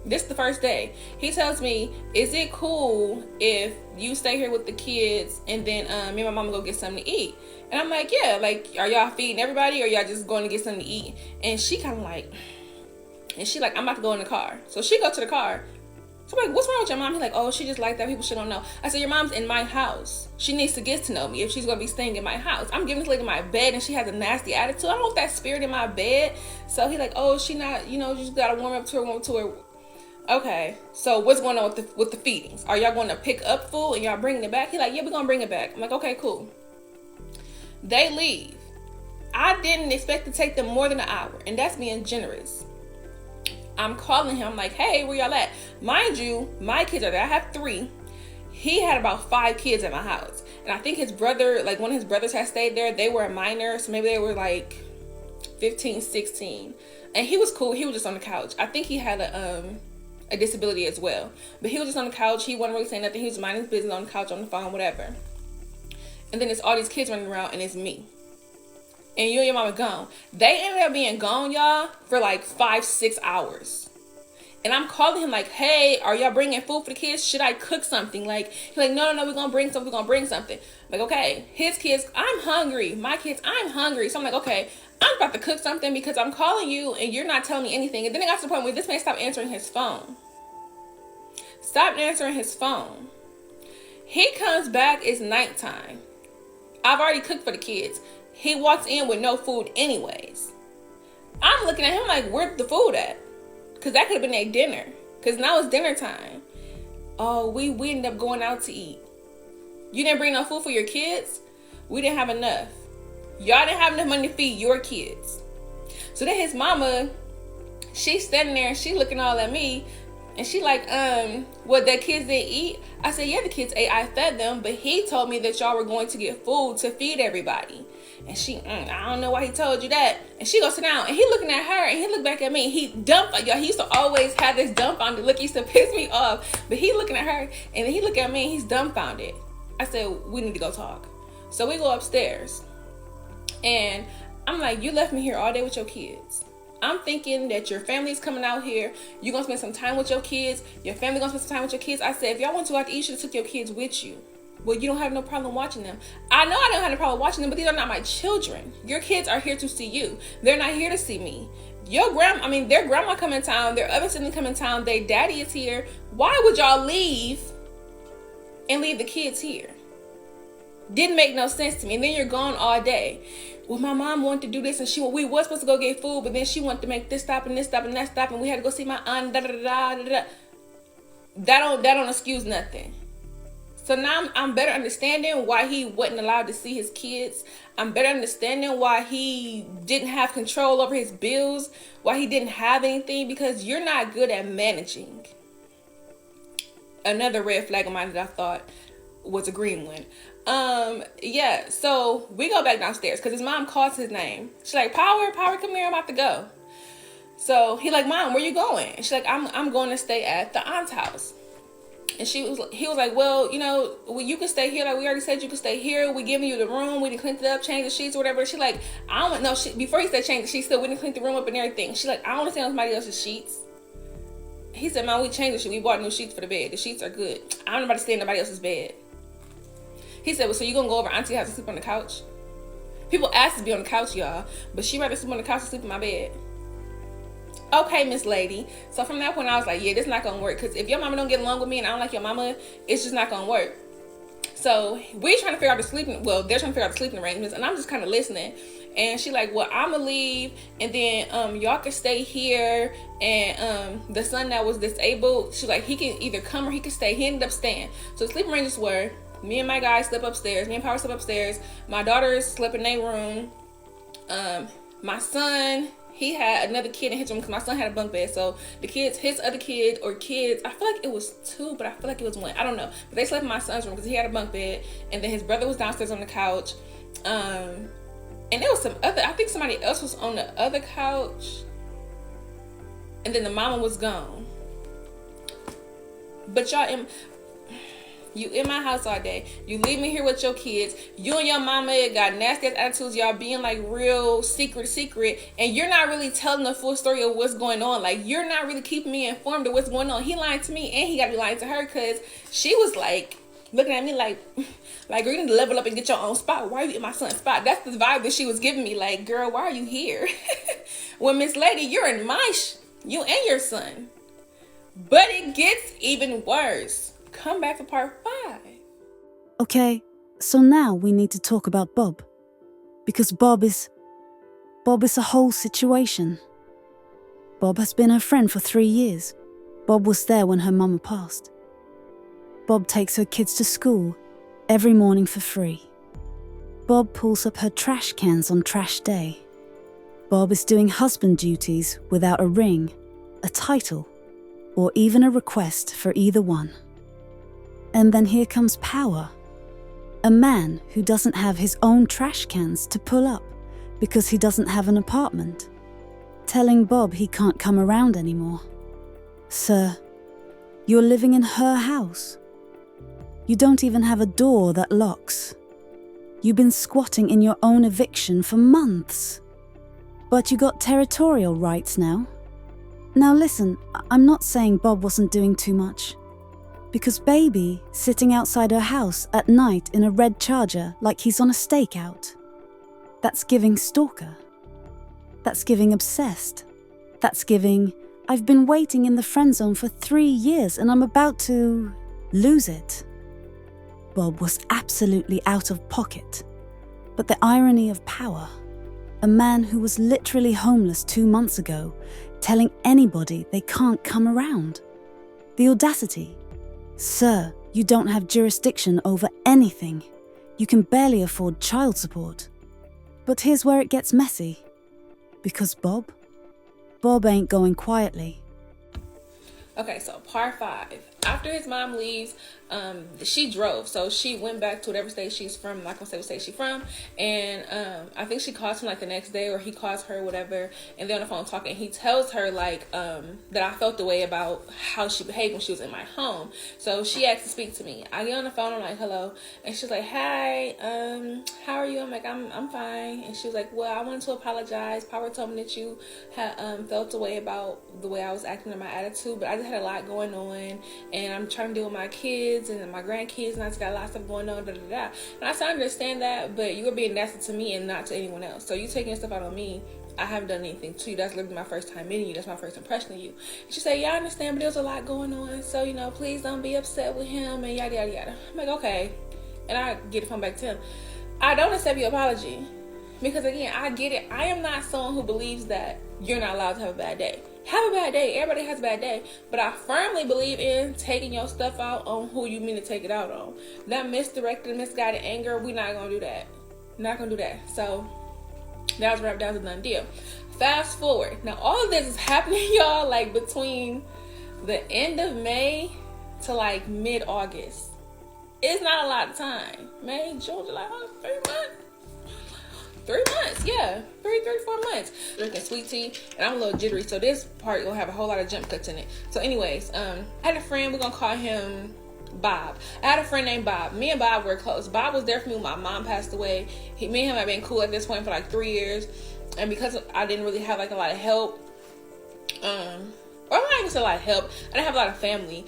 this is the first day. He tells me, is it cool if you stay here with the kids and then me and my mama go get something to eat? And I'm like, yeah, like, are y'all feeding everybody or y'all just going to get something to eat? And she kind of like, I'm about to go in the car. So she go to the car. So I'm like, what's wrong with your mom? He's like, oh, she just like that. People should don't know. I said, your mom's in my house. She needs to get to know me if she's going to be staying in my house. I'm giving this lady my bed and she has a nasty attitude. I don't want that spirit in my bed. So he's like, oh, she not, you just got to warm up to her. Okay, so what's going on with the feedings? Are y'all going to pick up food and y'all bringing it back? He like, yeah, we're gonna bring it back. I'm like, okay, cool. They leave. I didn't expect to take them more than an hour, and that's being generous. I'm calling him, I'm like, hey, where y'all at? Mind you, my kids are there. I have 3. He had about 5 kids at my house. And I think his brother, like one of his brothers had stayed there. They were a minor, so maybe they were like 15, 16. And he was cool. He was just on the couch. I think he had a disability as well. But he was just on the couch. He wasn't really saying nothing. He was minding his business on the couch, on the phone, whatever. And then it's all these kids running around, and it's me. And you and your mama gone. They ended up being gone, y'all, for like 5-6 hours. And I'm calling him like, hey, are y'all bringing food for the kids? Should I cook something? Like, he's like, no, we're going to bring something. We're going to bring something. I'm like, okay, his kids, I'm hungry. My kids, I'm hungry. So I'm like, okay, I'm about to cook something because I'm calling you and you're not telling me anything. And then it got to the point where this man stopped answering his phone. Stopped answering his phone. He comes back, it's nighttime. I've already cooked for the kids. He walks in with no food anyways. I'm looking at him like, where's the food at? Because that could have been their dinner. Because now it's dinner time. Oh, we ended up going out to eat. You didn't bring no food for your kids? We didn't have enough. Y'all didn't have enough money to feed your kids. So then his mama, she's standing there and she looking all at me. And she like, what, the kids didn't eat? I said, yeah, the kids ate. I fed them. But he told me that y'all were going to get food to feed everybody. And she, I don't know why he told you that. And she goes sit down. And he looking at her. And he looked back at me. He dumped, y'all. He used to always have this dumbfounded look. He used to piss me off. But he looking at her. And then he look at me. And he's dumbfounded. I said, we need to go talk. So we go upstairs. And I'm like, you left me here all day with your kids. I'm thinking that your family's coming out here. You're going to spend some time with your kids. Your family going to spend some time with your kids. I said, if y'all want to go out to eat, you should have took your kids with you. Well, you don't have no problem watching them. I know I don't have no problem watching them, but these are not my children. Your kids are here to see you. They're not here to see me. Their grandma come in town. Their other sibling come in town. Their daddy is here. Why would y'all leave and leave the kids here? Didn't make no sense to me. And then you're gone all day. Well, my mom wanted to do this, and we was supposed to go get food, but then she wanted to make this stop and this stop and that stop, and we had to go see my aunt. That don't excuse nothing. So now I'm better understanding why he wasn't allowed to see his kids. I'm better understanding why he didn't have control over his bills, why he didn't have anything, because you're not good at managing. Another red flag of mine that I thought was a green one. Yeah, so we go back downstairs because his mom calls his name. She's like, Power, come here, I'm about to go. So he like, Mom, where you going? And she's like, I'm going to stay at the aunt's house. And he was like, well, you can stay here. Like, we already said you can stay here. We giving you the room. We didn't clean it up, change the sheets or whatever. She like, I don't know. Before he said change the sheets, still we didn't clean the room up and everything. She like, I don't want to stay on somebody else's sheets. He said, Mom, we changed the sheets. We bought new sheets for the bed. The sheets are good. I don't know about to stay in nobody else's bed. He said, well, so you gonna go over Auntie's house and sleep on the couch? People ask to be on the couch, y'all, but she rather sleep on the couch and sleep in my bed. Okay, Miss Lady. So from that point, I was like, yeah, this is not gonna work. Because if your mama don't get along with me and I don't like your mama, it's just not gonna work. So we're trying to figure out they're trying to figure out the sleeping arrangements, and I'm just kind of listening. And she like, well, I'm gonna leave, and then y'all can stay here. And the son that was disabled, she like, he can either come or he can stay. He ended up staying. So the sleeping arrangements were, me and my guy slept upstairs. Me and Power slept upstairs. My daughters slept in their room. My son, he had another kid in his room because my son had a bunk bed. So the kids, his other kid or kids, I feel like it was 2, but I feel like it was 1. I don't know. But they slept in my son's room because he had a bunk bed. And then his brother was downstairs on the couch. And there was I think somebody else was on the other couch. And then the mama was gone. But y'all, you in my house all day. You leave me here with your kids. You and your mama got nasty ass attitudes. Y'all being like real secret. And you're not really telling the full story of what's going on. Like, you're not really keeping me informed of what's going on. He lied to me and he got to be lying to her because she was like looking at me like girl, you need to level up and get your own spot. Why are you in my son's spot? That's the vibe that she was giving me. Like, girl, why are you here? Well, Miss Lady, you're in you and your son. But it gets even worse. Come back to part 5. Okay, so now we need to talk about Bob. Because Bob is a whole situation. Bob has been her friend for 3 years. Bob was there when her mama passed. Bob takes her kids to school every morning for free. Bob pulls up her trash cans on trash day. Bob is doing husband duties without a ring, a title, or even a request for either one. And then here comes Power, a man who doesn't have his own trash cans to pull up because he doesn't have an apartment, telling Bob he can't come around anymore. Sir, you're living in her house. You don't even have a door that locks. You've been squatting in your own eviction for months. But you got territorial rights now. Now listen, I'm not saying Bob wasn't doing too much. Because baby sitting outside her house at night in a red Charger like he's on a stakeout. That's giving stalker. That's giving obsessed. That's giving, I've been waiting in the friend zone for 3 years and I'm about to lose it. Bob was absolutely out of pocket. But the irony of Power, a man who was literally homeless 2 months ago, telling anybody they can't come around. The audacity. Sir, you don't have jurisdiction over anything. You can barely afford child support. But here's where it gets messy. Because Bob ain't going quietly. Okay, so part 5. After his mom leaves, she drove. So she went back to whatever state she's from. I'm not gonna say what state she's from. And I think she calls him like the next day, or he calls her, whatever. And they're on the phone talking. He tells her like that I felt the way about how she behaved when she was in my home. So she asked to speak to me. I get on the phone. I'm like, hello. And she's like, hi. How are you? I'm like, I'm fine. And she was like, well, I wanted to apologize. Power told me that you had felt the way about the way I was acting and my attitude, but I just had a lot going on. And I'm trying to deal with my kids and my grandkids, and I just got a lot of stuff going on, And I said, I understand that, but you were being nasty to me and not to anyone else. So you taking your stuff out on me. I haven't done anything to you. That's literally my first time meeting you. That's my first impression of you. And she said, yeah, I understand, but there's a lot going on. So, please don't be upset with him and yada, yada, yada. I'm like, okay. And I get the phone back to him. I don't accept your apology. Because again, I get it. I am not someone who believes that you're not allowed to have a bad day. Have a bad day. Everybody has a bad day. But I firmly believe in taking your stuff out on who you mean to take it out on. That misdirected, misguided anger, we're not going to do that. Not going to do that. So that was wrapped. That was a done deal. Fast forward. Now all of this is happening, y'all, like between the end of May to like mid-August. It's not a lot of time. May, June, July, 3 months. 3 months, yeah. 4 months. Drinking sweet tea, and I'm a little jittery, so this part gonna have a whole lot of jump cuts in it. So anyways, I had a friend, we're gonna call him Bob. I had a friend named Bob. Me and Bob were close. Bob was there for me when my mom passed away. Me and him have been cool at this point for like 3 years. And because I didn't really have like a lot of help, or I'm not even a lot of help, I didn't have a lot of family.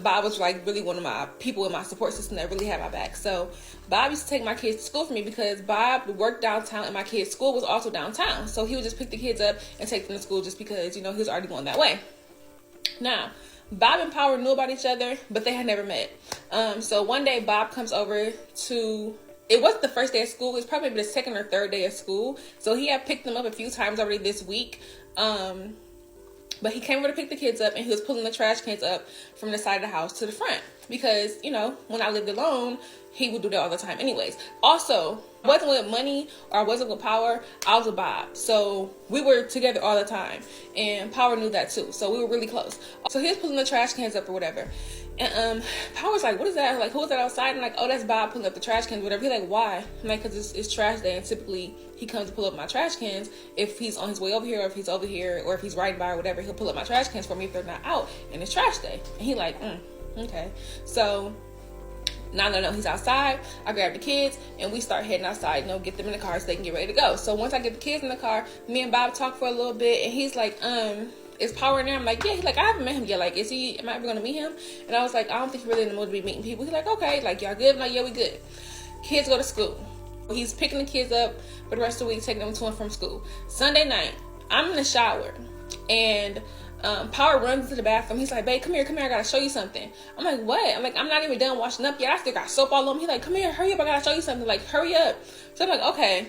Bob was like really one of my people in my support system that really had my back. So Bob used to take my kids to school for me because Bob worked downtown and my kids' school was also downtown. So he would just pick the kids up and take them to school just because, he was already going that way. Now, Bob and Power knew about each other, but they had never met. So one day Bob comes over to, it wasn't the first day of school, it was probably the second or third day of school. So he had picked them up a few times already this week. But he came over to pick the kids up, and he was pulling the trash cans up from the side of the house to the front. Because, when I lived alone, he would do that all the time anyways. Also, I wasn't with Money or I wasn't with Power. I was with Bob. So we were together all the time. And Power knew that too. So we were really close. So he was pulling the trash cans up or whatever. And Power's like, what is that? Like, who is that outside? And I'm like, oh, that's Bob pulling up the trash cans, whatever. He's like, why? I'm like, because it's trash day. And typically he comes to pull up my trash cans if he's on his way over here, or if he's over here, or if he's riding by or whatever. He'll pull up my trash cans for me if they're not out. And it's trash day. And he like, okay. So now that I know he's outside, I grab the kids and we start heading outside, get them in the car so they can get ready to go. So once I get the kids in the car, me and Bob talk for a little bit, and he's like, is Power in there? I'm like, yeah. He's like, I haven't met him yet. Like, am I ever gonna meet him? And I was like, I don't think he's really in the mood to be meeting people. He's like, okay, like, y'all good? I'm like, yeah, we good. Kids go to school. He's picking the kids up for the rest of the week, taking them to and from school. Sunday night, I'm in the shower, and Power runs into the bathroom. He's like, babe, come here, I gotta show you something. I'm like, what? I'm like, I'm not even done washing up yet. I still got soap all on me. He's like, come here, hurry up, I gotta show you something. Like, hurry up. So I'm like, okay.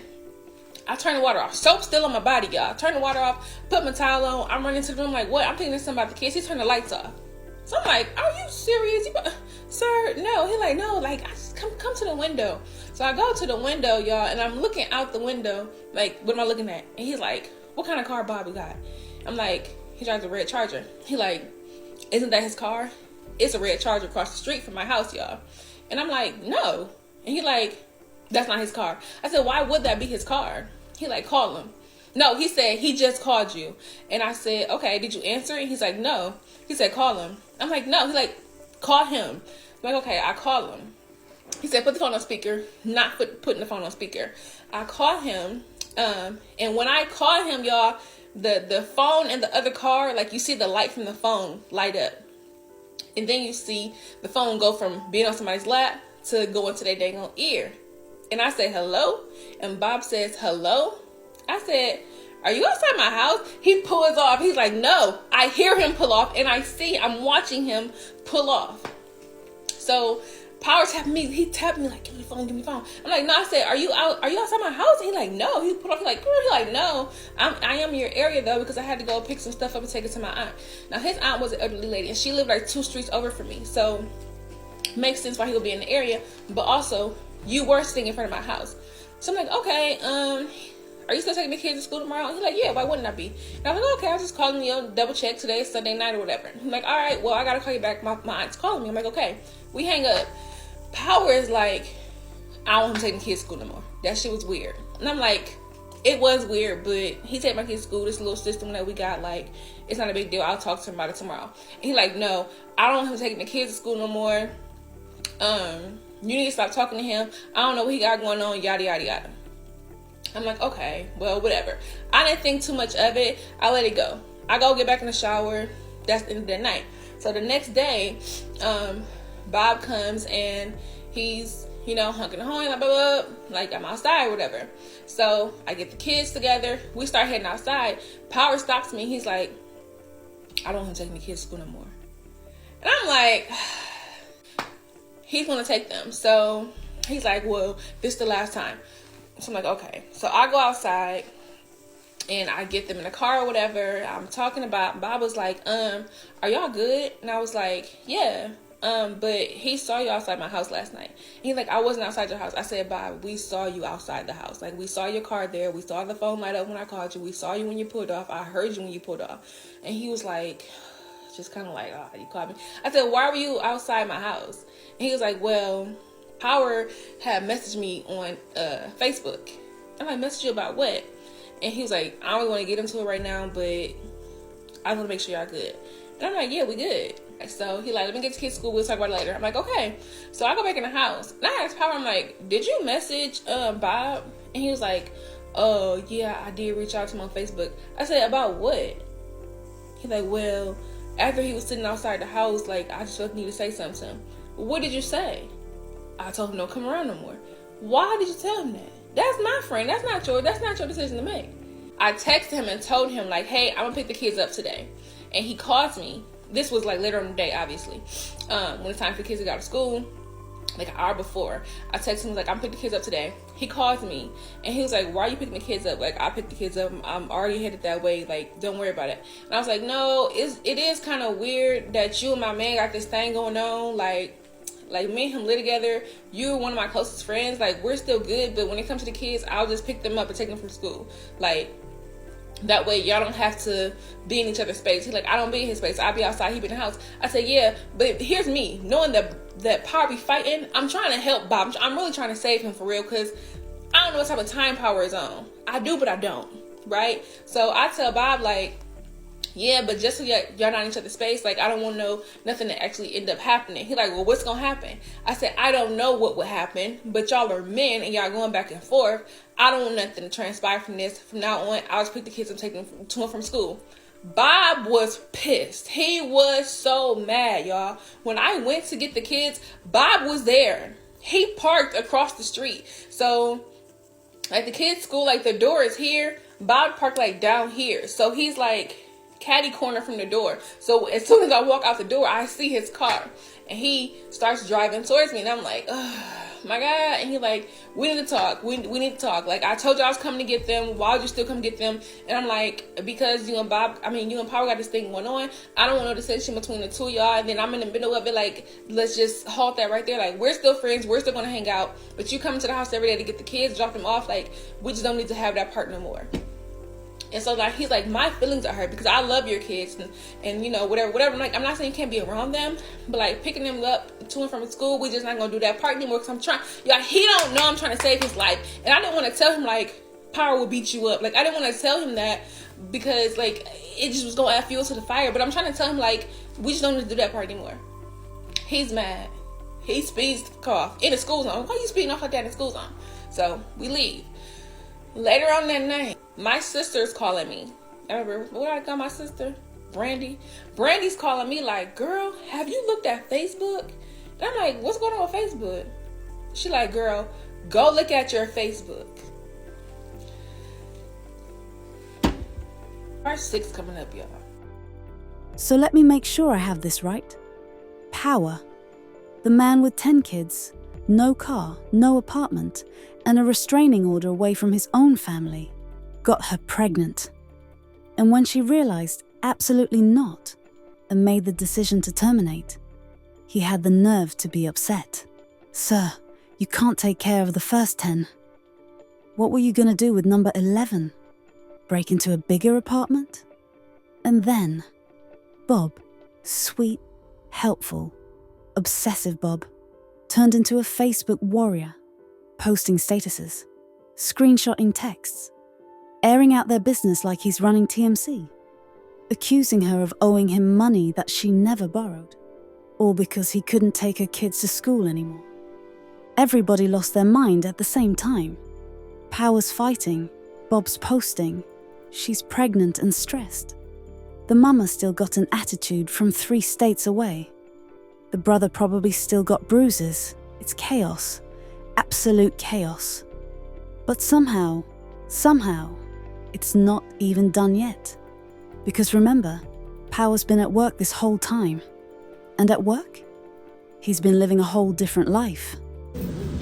I turn the water off. Soap still on my body, y'all. Turn the water off, put my towel on. I'm running to the room like, what? I'm thinking there's something about the kids. He turned the lights off. So I'm like, are you serious? Sir, no. He like, no, like, come to the window. So I go to the window, y'all, and I'm looking out the window, like, what am I looking at? And he's like, what kind of car Bobby got? I'm like, he drives a red Charger. He like, isn't that his car? It's a red Charger across the street from my house, y'all. And I'm like, no. And he like, that's not his car. I said, why would that be his car? He like, call him. No, he said, he just called you. And I said, okay, did you answer it? He's like, no. He said, call him. I'm like, no. He's like, call him. I'm like, okay, I call him. He said, put the phone on speaker. Not putting the phone on speaker. I call him. And when I call him, y'all, the phone and the other car, like you see the light from the phone light up. And then you see the phone go from being on somebody's lap to go into their dang on ear. And I say, hello? And Bob says, hello? I said, are you outside my house? He pulls off. He's like, no. I hear him pull off, and I'm watching him pull off. So Power tapped me. He tapped me like, give me the phone. I'm like, no. I said, are you outside my house? And he like, no. He pulled off. He like, no. I am in your area though, because I had to go pick some stuff up and take it to my aunt. Now his aunt was an elderly lady, and she lived like 2 streets over from me. So makes sense why he would be in the area. But also, you were sitting in front of my house. So I'm like, okay, are you still taking the kids to school tomorrow? He's like, yeah, why wouldn't I be? And I was like, okay, I was just calling you, double check today, Sunday night or whatever. I'm like, all right, well, I gotta call you back. My aunt's calling me. I'm like, okay. We hang up. Power is like, I don't want him taking kids to school no more. That shit was weird. And I'm like, it was weird, but he take my kids to school. This little system that we got, like, it's not a big deal. I'll talk to him about it tomorrow. And he like, no, I don't want him taking the kids to school no more. You need to stop talking to him. I don't know what he got going on, yada, yada, yada. I'm like, okay, well, whatever. I didn't think too much of it. I let it go. I go get back in the shower. That's the end of the night. So the next day, Bob comes and he's, honking the horn, like, blah, blah, blah, like I'm outside or whatever. So I get the kids together. We start heading outside. Power stops me. He's like, I don't want him taking the kids to school no more. And I'm like, he's going to take them. So he's like, well, this is the last time. So I'm like, okay. So I go outside and I get them in the car or whatever. I'm talking about, Bob was like, are y'all good? And I was like, yeah. But he saw you outside my house last night. And he's like, I wasn't outside your house. I said, Bob, we saw you outside the house. Like, we saw your car there. We saw the phone light up when I called you. We saw you when you pulled off. I heard you when you pulled off. And he was like, just kind of like, oh, you called me. I said, why were you outside my house? And he was like, well, Power had messaged me on Facebook. I'm like, messaged you about what? And he was like, I don't really want to get into it right now, but I want to make sure y'all good. And I'm like, yeah, we good. So he like, let me get to kids' school. We'll talk about it later. I'm like, okay. So I go back in the house. And I asked Power, I'm like, did you message Bob? And he was like, oh, yeah, I did reach out to him on Facebook. I said, about what? He's like, well, after he was sitting outside the house, like, I just felt the need to say something to him. What did you say? I told him don't come around no more. Why did you tell him that? That's my friend. That's not your decision to make. I texted him and told him, like, hey, I'm going to pick the kids up today. And he calls me. This was, like, later in the day, obviously. When it's time for the kids to go to school, like, an hour before. I texted him, like, I'm picking the kids up today. He calls me. And he was like, why are you picking the kids up? Like, I picked the kids up. I'm already headed that way. Like, don't worry about it. And I was like, no, it is kind of weird that you and my man got this thing going on. Like, me and him live together. You're one of my closest friends. Like, we're still good. But when it comes to the kids, I'll just pick them up and take them from school. Like, that way y'all don't have to be in each other's space. He like, I don't be in his space. I'll be outside. He be in the house. I said, yeah, but here's me. Knowing that Power be fighting, I'm trying to help Bob. I'm really trying to save him for real, because I don't know what type of time Power is on. I do, but I don't. Right? So I tell Bob, like, yeah, but just so y'all not in each other's space, like, I don't want to know nothing to actually end up happening. He like, well, what's going to happen? I said, I don't know what would happen, but y'all are men and y'all going back and forth. I don't want nothing to transpire from this. From now on, I'll just pick the kids and take them to and from school. Bob was pissed. He was so mad, y'all. When I went to get the kids, Bob was there. He parked across the street. So, like, the kids' school, like, the door is here. Bob parked, like, down here. So he's like catty corner from the door. So as soon as I walk out the door, I see his car, and he starts driving towards me, and I'm like, ugh. my God. And he like, we need to talk. We need to talk. Like, I told you I was coming to get them. Why would you still come get them? And I'm like, because you and Power got this thing going on. I don't want no decision between the two of y'all. And then I'm in the middle of it. Like, let's just halt that right there. Like, we're still friends. We're still going to hang out. But you come to the house every day to get the kids, drop them off. Like, we just don't need to have that part no more. And so like he's like, my feelings are hurt because I love your kids and you know whatever. I'm like, I'm not saying you can't be around them, but like picking them up to and from school, we just not gonna do that part anymore because I'm trying. Y'all, he don't know I'm trying to save his life, and I didn't want to tell him like Power will beat you up. Like I didn't want to tell him that because like it just was gonna add fuel to the fire. But I'm trying to tell him like we just don't need to do that part anymore. He's mad. He speeds off in the school zone. Why are you speeding off like that in the school zone? So we leave. Later on that night, my sister's calling me. I remember, what I call my sister? Brandy. Brandy's calling me like, girl, have you looked at Facebook? And I'm like, what's going on with Facebook? She like, girl, go look at your Facebook. March 6th coming up, y'all. So let me make sure I have this right. Power. The man with 10 kids, no car, no apartment, and a restraining order away from his own family, got her pregnant. And when she realized absolutely not and made the decision to terminate, he had the nerve to be upset. Sir, you can't take care of the first 10. What were you going to do with number 11? Break into a bigger apartment? And then, Bob, sweet, helpful, obsessive Bob, turned into a Facebook warrior, posting statuses, screenshotting texts, airing out their business like he's running TMC, accusing her of owing him money that she never borrowed, all because he couldn't take her kids to school anymore. Everybody lost their mind at the same time. Power's fighting, Bob's posting, she's pregnant and stressed. The mama still got an attitude from 3 states away. The brother probably still got bruises. It's chaos. Absolute chaos. But somehow, it's not even done yet. Because remember, Power's been at work this whole time. And at work, he's been living a whole different life.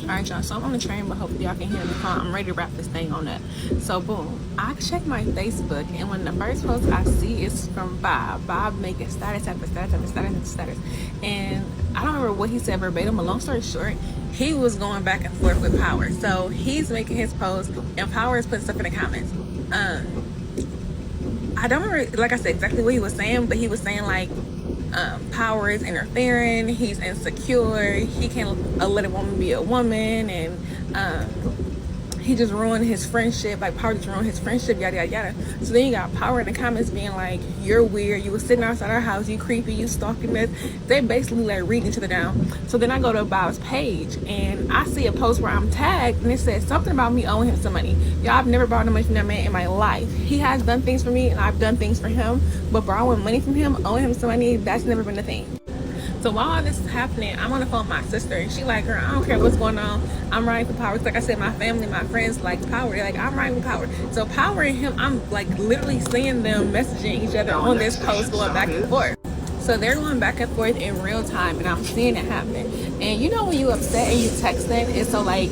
Alright y'all, so I'm on the train, but hopefully y'all can hear me. I'm ready to wrap this thing on up. So boom, I check my Facebook, and when the first post I see is from Bob making status after status after status after status. And I don't remember what he said verbatim, but long story short, he was going back and forth with Power. So he's making his post, and Power is putting stuff in the comments. I don't remember, like I said, exactly what he was saying, but he was saying like, Power is interfering, he's insecure, he can't let a woman be a woman, and he just ruined his friendship, like Power just ruined his friendship, yada yada yada. So then you got Power in the comments being like, you're weird, you was sitting outside our house, you creepy, you stalking us. They basically like reading each other down. So then I go to Bob's page and I see a post where I'm tagged and it says something about me owing him some money. Y'all, I've never borrowed no money from that man in my life. He has done things for me and I've done things for him, but borrowing money from him, owing him some money, that's never been a thing. So while all this is happening, I'm on the phone with my sister, and she like, girl, I don't care what's going on. I'm riding for Power. Because like I said, my family, my friends like Power. They're like, I'm riding with Power. So Power and him, I'm like literally seeing them messaging each other on this post, going back and forth. So they're going back and forth in real time, and I'm seeing it happen. And you know when you upset and you text them, it's so like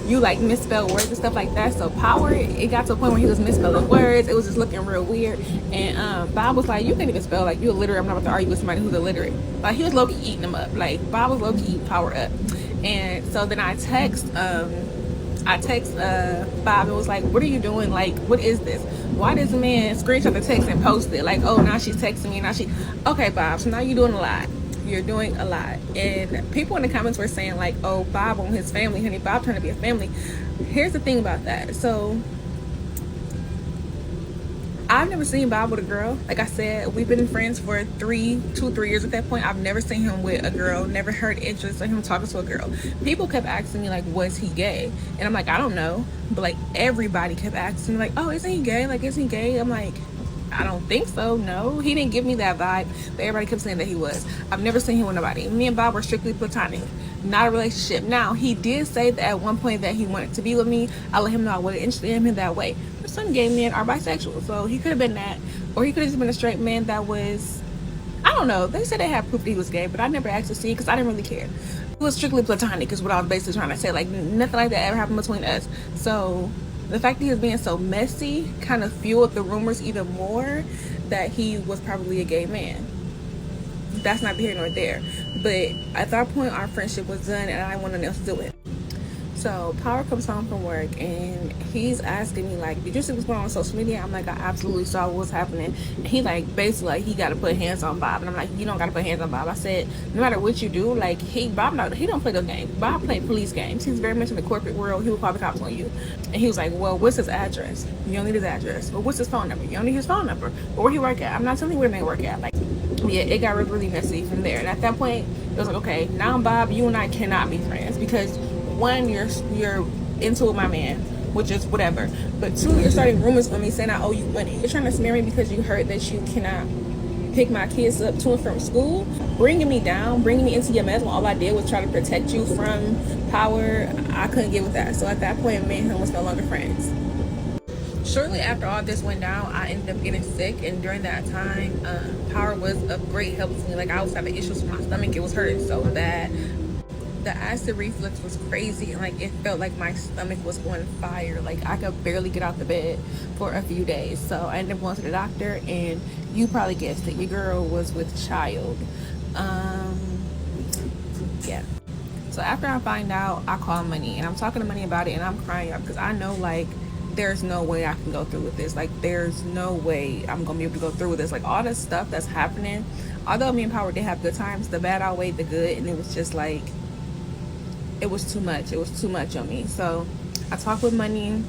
you like misspell words and stuff like that. So Power, it got to a point where he was misspelling words. It was just looking real weird. And Bob was like, you can't even spell, like, you're illiterate. I'm not about to argue with somebody who's illiterate. Like, he was low-key eating them up. Like, Bob was low-key eating Power up. And so then I text Bob and was like, what are you doing? Like, what is this? Why does the man screenshot the text and post it? Like, oh, now she's texting me. Okay, Bob, so now you're doing a lot. You're doing a lot. And people in the comments were saying like, oh, Bob on his family, honey, Bob trying to be a family. Here's the thing about that. So I've never seen Bob with a girl. Like I said, we've been friends for 3 years at that point. I've never seen him with a girl, never heard interest in him talking to a girl. People kept asking me like, was he gay? And I'm like, I don't know. But like everybody kept asking me like, oh, isn't he gay? Like, is he gay? I'm like, I don't think so. No, he didn't give me that vibe, but everybody kept saying that he was. I've never seen him with nobody. Me and Bob were strictly platonic, not a relationship. Now, he did say that at one point that he wanted to be with me. I let him know I wasn't interested in him that way. But some gay men are bisexual, so he could have been that, or he could have just been a straight man that was, I don't know. They said they had proof that he was gay, but I never asked to see because I didn't really care. It was strictly platonic is what I was basically trying to say. Like, nothing like that ever happened between us. So the fact that he was being so messy kind of fueled the rumors even more that he was probably a gay man. That's not here nor there. But at that point, our friendship was done and I didn't want nothing else to do with it. So Power comes home from work and he's asking me like, did you see what's going on social media? I'm like, I absolutely saw what was happening. And he like basically like he got to put hands on Bob, and I'm like, you don't got to put hands on Bob. I said, no matter what you do, like he don't play those games. Bob played police games. He's very much in the corporate world. He will call the cops on you. And he was like, well, what's his address? You don't need his address. Well, what's his phone number? You don't need his phone number. But where he work at? I'm not telling you where they work at. Like, yeah, it got really messy from there. And at that point, it was like, okay, now Bob, you and I cannot be friends because one, you're into with my man, which is whatever, but two, you're starting rumors on me saying I owe you money. You're trying to smear me because you heard that you cannot pick my kids up to and from school, bringing me down, bringing me into your mess when all I did was try to protect you from Power. I couldn't get with that. So at that point, me and him was no longer friends. Shortly after all this went down, I ended up getting sick, and during that time, Power was of great help to me. Like, I was having issues with my stomach. It was hurting so bad. The acid reflux was crazy, and like it felt like my stomach was on fire. Like I could barely get out the bed for a few days. So I ended up going to the doctor, and you probably guessed it, your girl was with child. Yeah. So after I find out, I call Money, and I'm talking to Money about it, and I'm crying up because I know like there's no way I can go through with this. Like there's no way I'm gonna be able to go through with this. Like all this stuff that's happening, although me and Power did have good times, the bad outweighed the good, and it was just like it was too much. It was too much on me. So I talked with Money.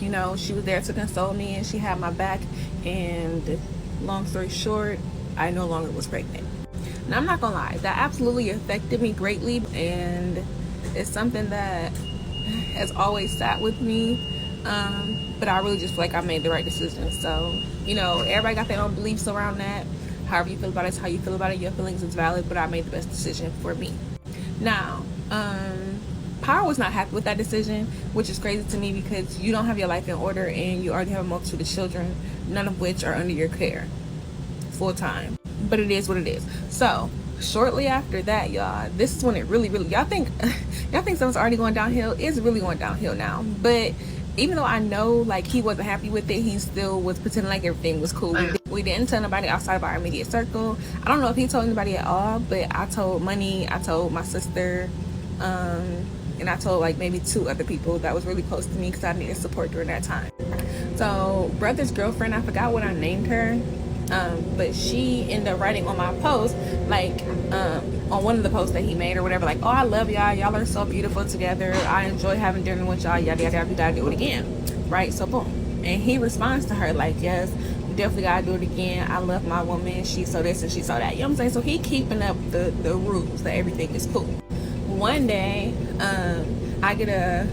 You know, she was there to console me, and she had my back. And long story short, I no longer was pregnant. Now, I'm not gonna lie, that absolutely affected me greatly, and it's something that has always sat with me. But I really just feel like I made the right decision. So, you know, everybody got their own beliefs around that. However you feel about it is how you feel about it. Your feelings is valid, but I made the best decision for me. Now, Power was not happy with that decision, which is crazy to me because you don't have your life in order and you already have a multitude of children, none of which are under your care full time. But it is what it is. So shortly after that, y'all, this is when it really y'all think something's already going downhill. It's really going downhill now. But even though I know like he wasn't happy with it, he still was pretending like everything was cool. We didn't tell nobody outside of our immediate circle. I don't know if he told anybody at all, but I told Money, I told my sister, and I told like maybe 2 other people that was really close to me because I needed support during that time. So brother's girlfriend, I forgot what I named her, but she ended up writing on my post, like on one of the posts that he made or whatever, like, oh, I love y'all are so beautiful together, I enjoy having dinner with y'all, yada yada yada, we gotta do it again, right? So boom, and he responds to her like, yes, we definitely gotta do it again, I love my woman, she so this and she so that, you know what I'm saying? So he keeping up the rules that everything is cool. One day, I get a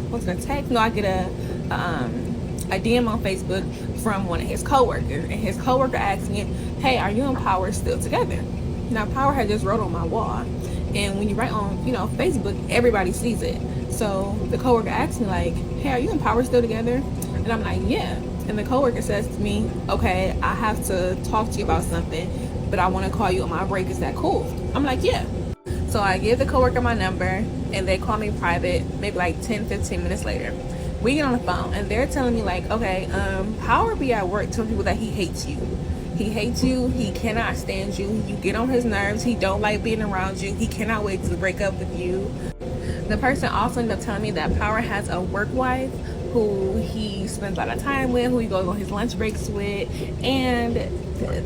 DM on Facebook from one of his coworkers, and his coworker asked me, hey, are you and Power still together? Now, Power had just wrote on my wall, and when you write on, you know, Facebook, everybody sees it. So the coworker asked me like, hey, are you and Power still together? And I'm like, yeah. And the coworker says to me, okay, I have to talk to you about something, but I want to call you on my break. Is that cool? I'm like, yeah. So I give the coworker my number, and they call me private maybe like 10-15 minutes later. We get on the phone, and they're telling me like, okay, Power be at work telling people that he hates you. He hates you. He cannot stand you. You get on his nerves. He don't like being around you. He cannot wait to break up with you. The person also ended up telling me that Power has a work wife who he spends a lot of time with, who he goes on his lunch breaks with, and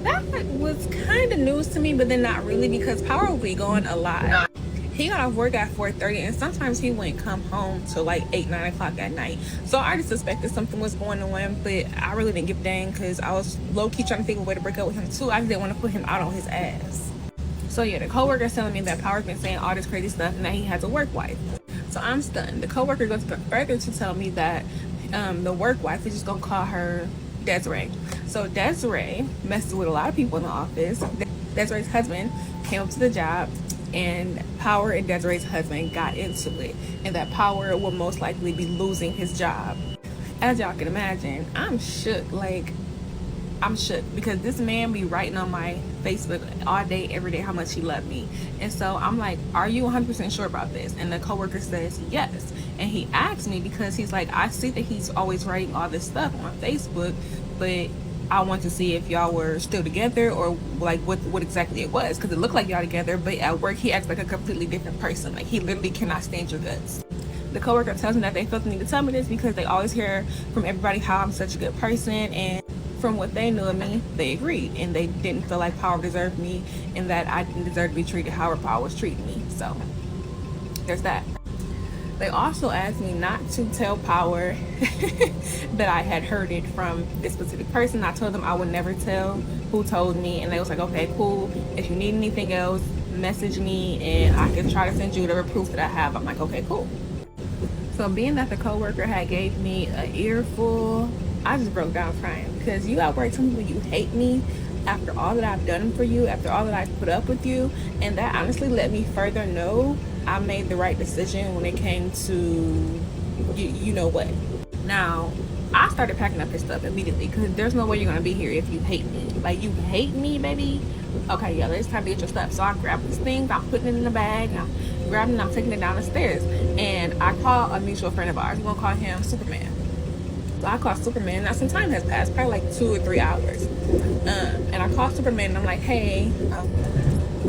that was kind of news to me, but then not really, because Power will be gone a lot. He got off work at 4:30, and sometimes he wouldn't come home till like 8-9 o'clock at night. So I already suspected something was going on, but I really didn't give a dang because I was low-key trying to think of a way to break up with him too. I just didn't want to put him out on his ass. So yeah, the coworker's telling me that Power's been saying all this crazy stuff and that he has a work wife. So I'm stunned. The coworker goes further to tell me that the work wife, is just gonna call her Desiree. So Desiree messes with a lot of people in the office. Desiree's husband came up to the job, and Power and Desiree's husband got into it, and that Power will most likely be losing his job. As y'all can imagine, I'm shook. Like, I'm shook because this man be writing on my Facebook all day, every day, how much he loved me. And so I'm like, are you 100% sure about this? And the coworker says yes. And he asked me because he's like, I see that he's always writing all this stuff on Facebook, but I want to see if y'all were still together or like what exactly it was, because it looked like y'all together, but at work he acts like a completely different person. Like he literally cannot stand your guts. The coworker tells me that they felt the need to tell me this because they always hear from everybody how I'm such a good person, and from what they knew of me, they agreed, and they didn't feel like Power deserved me and that I didn't deserve to be treated how Power was treating me. So there's that. They also asked me not to tell Power that I had heard it from this specific person. I told them I would never tell who told me, and they was like, okay, cool. If you need anything else, message me and I can try to send you whatever proof that I have. I'm like, okay, cool. So being that the coworker had gave me an earful, I just broke down crying because you at work telling me you hate me after all that I've done for you, after all that I've put up with you, and that honestly let me further know I made the right decision when it came to you know what. Now I started packing up his stuff immediately because there's no way you're gonna be here if you hate me. Like, you hate me, baby? Okay, yeah, it's time to get your stuff. So I grabbed these things, I'm putting it in the bag, I'm grabbing it, I'm taking it down the stairs, and I call a mutual friend of ours. We're gonna call him Superman. So I called Superman. Now some time has passed, probably like 2 or 3 hours, and I called Superman and I'm like, hey,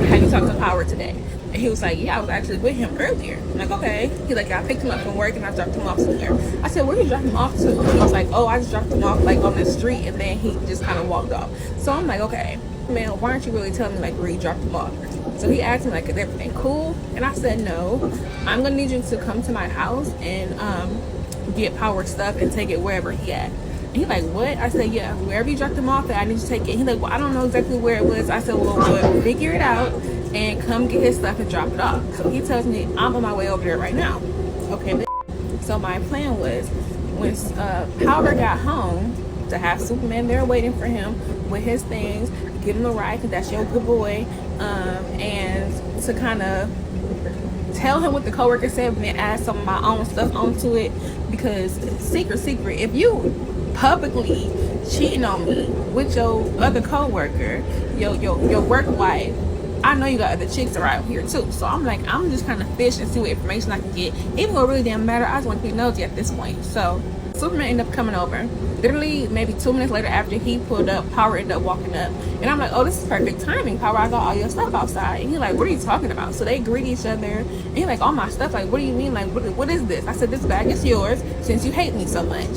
have you talked to Power today? And he was like, yeah, I was actually with him earlier. I'm like, okay. He's like, yeah, I picked him up from work and I dropped him off somewhere. I said, where did you drop him off to? He was like, oh, I just dropped him off like on the street, and then he just kind of walked off. So I'm like, okay, man, why aren't you really telling me like where you dropped him off? So he asked me like, is everything cool? And I said, no, I'm gonna need you to come to my house and get Power stuff and take it wherever he at. And he like, what? I said, yeah, wherever you dropped him off at, I need you to take it. He like, well, I don't know exactly where it was. I said, well, figure it out and come get his stuff and drop it off. So he tells me I'm on my way over there right now. Okay, so my plan was when Power got home to have Superman there waiting for him with his things, give him a ride because that's your good boy, and to kind of tell him what the coworker said and then add some of my own stuff onto it, because secret, if you publicly cheating on me with your other coworker, your work wife, I know you got other chicks around here too. So I'm like, I'm just kind of fish and see what information I can get, even though it really didn't matter. I just want to be nosy at this point. So Superman ended up coming over. Literally maybe 2 minutes later after he pulled up, Power ended up walking up, and I'm like, oh, this is perfect timing, Power, I got all your stuff outside. And he's like, what are you talking about? So they greet each other, and he's like, all my stuff, like, what do you mean, like, what is this? I said, this bag is yours since you hate me so much.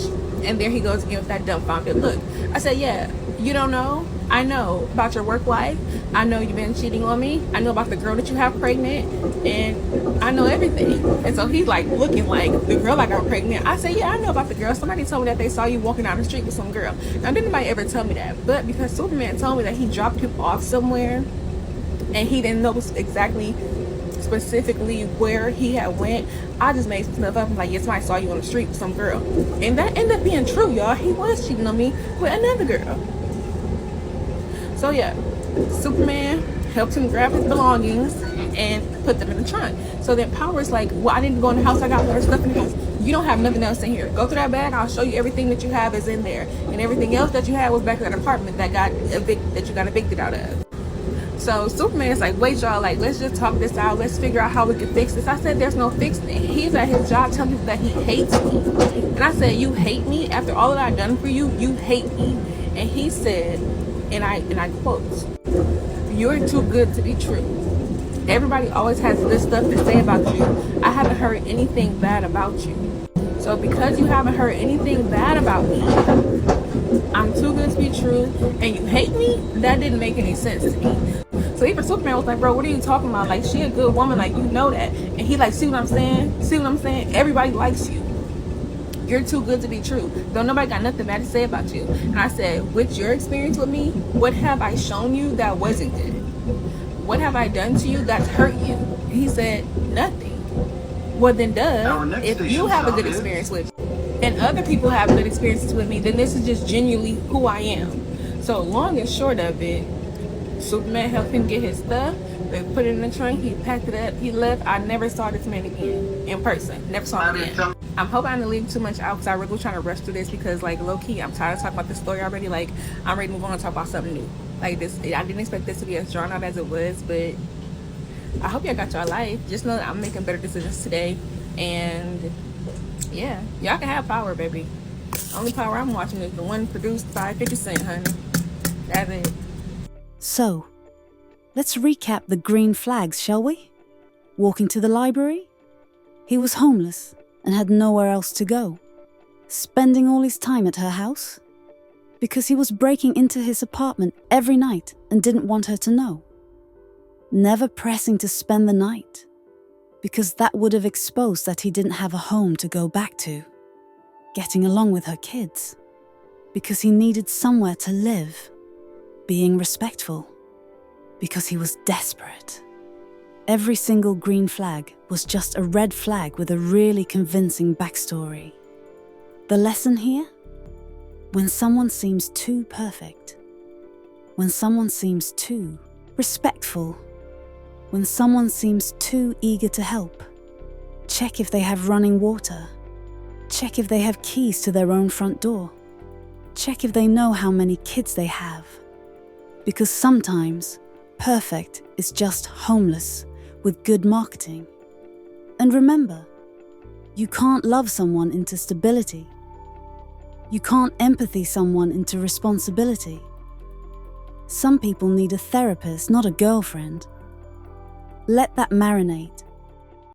And there he goes again with that dumbfounded look. I said, yeah, you don't know? I know about your work life. I know you've been cheating on me. I know about the girl that you have pregnant, and I know everything. And so he's like looking like, the girl I got pregnant? I said, yeah, I know about the girl. Somebody told me that they saw you walking down the street with some girl. Now, didn't anybody ever tell me that? But because Superman told me that he dropped him off somewhere and he didn't know exactly specifically where he had went, I just made some stuff up. I'm like, yes, somebody saw you on the street with some girl. And that ended up being true, y'all. He was cheating on me with another girl. So yeah, Superman helped him grab his belongings and put them in the trunk. So then Power's like, well, I didn't go in the house, I got more stuff in the house. You don't have nothing else in here. Go through that bag, I'll show you everything that you have is in there. And everything else that you had was back in that apartment that you got evicted out of. So Superman's like, wait, y'all, like, let's just talk this out. Let's figure out how we can fix this. I said, there's no fixing it. He's at his job telling people that he hates me. And I said, you hate me? After all that I've done for you, you hate me? And he said, and I quote, you're too good to be true. Everybody always has good stuff to say about you. I haven't heard anything bad about you. So because you haven't heard anything bad about me, I'm too good to be true, and you hate me? That didn't make any sense to me. So even Superman was like, bro, what are you talking about? Like, she a good woman, like, you know that. And he like, see what I'm saying? See what I'm saying? Everybody likes you. You're too good to be true. Don't nobody got nothing bad to say about you. And I said, with your experience with me, what have I shown you that wasn't good? What have I done to you that's hurt you? He said, nothing. Well then, duh, if you have a good experience with me and other people have good experiences with me, then this is just genuinely who I am. So long and short of it, Superman helped him get his stuff. They put it in the trunk. He packed it up. He left. I never saw this man again in person. Never saw him again. I'm hoping I didn't leave too much out because I really was trying to rush through this because, like, low-key, I'm tired of talking about this story already. Like, I'm ready to move on and talk about something new. Like, this, I didn't expect this to be as drawn out as it was, but I hope y'all got y'all life. Just know that I'm making better decisions today. And, yeah, y'all can have power, baby. Only power I'm watching is the one produced by 50 Cent, honey. That's it. So, let's recap the green flags, shall we? Walking to the library? He was homeless and had nowhere else to go. Spending all his time at her house? Because he was breaking into his apartment every night and didn't want her to know. Never pressing to spend the night, because that would have exposed that he didn't have a home to go back to. Getting along with her kids, because he needed somewhere to live. Being respectful, because he was desperate. Every single green flag was just a red flag with a really convincing backstory. The lesson here? When someone seems too perfect, when someone seems too respectful, when someone seems too eager to help, check if they have running water. Check if they have keys to their own front door. Check if they know how many kids they have. Because sometimes, perfect is just homeless with good marketing. And remember, you can't love someone into stability. You can't empathy someone into responsibility. Some people need a therapist, not a girlfriend. Let that marinate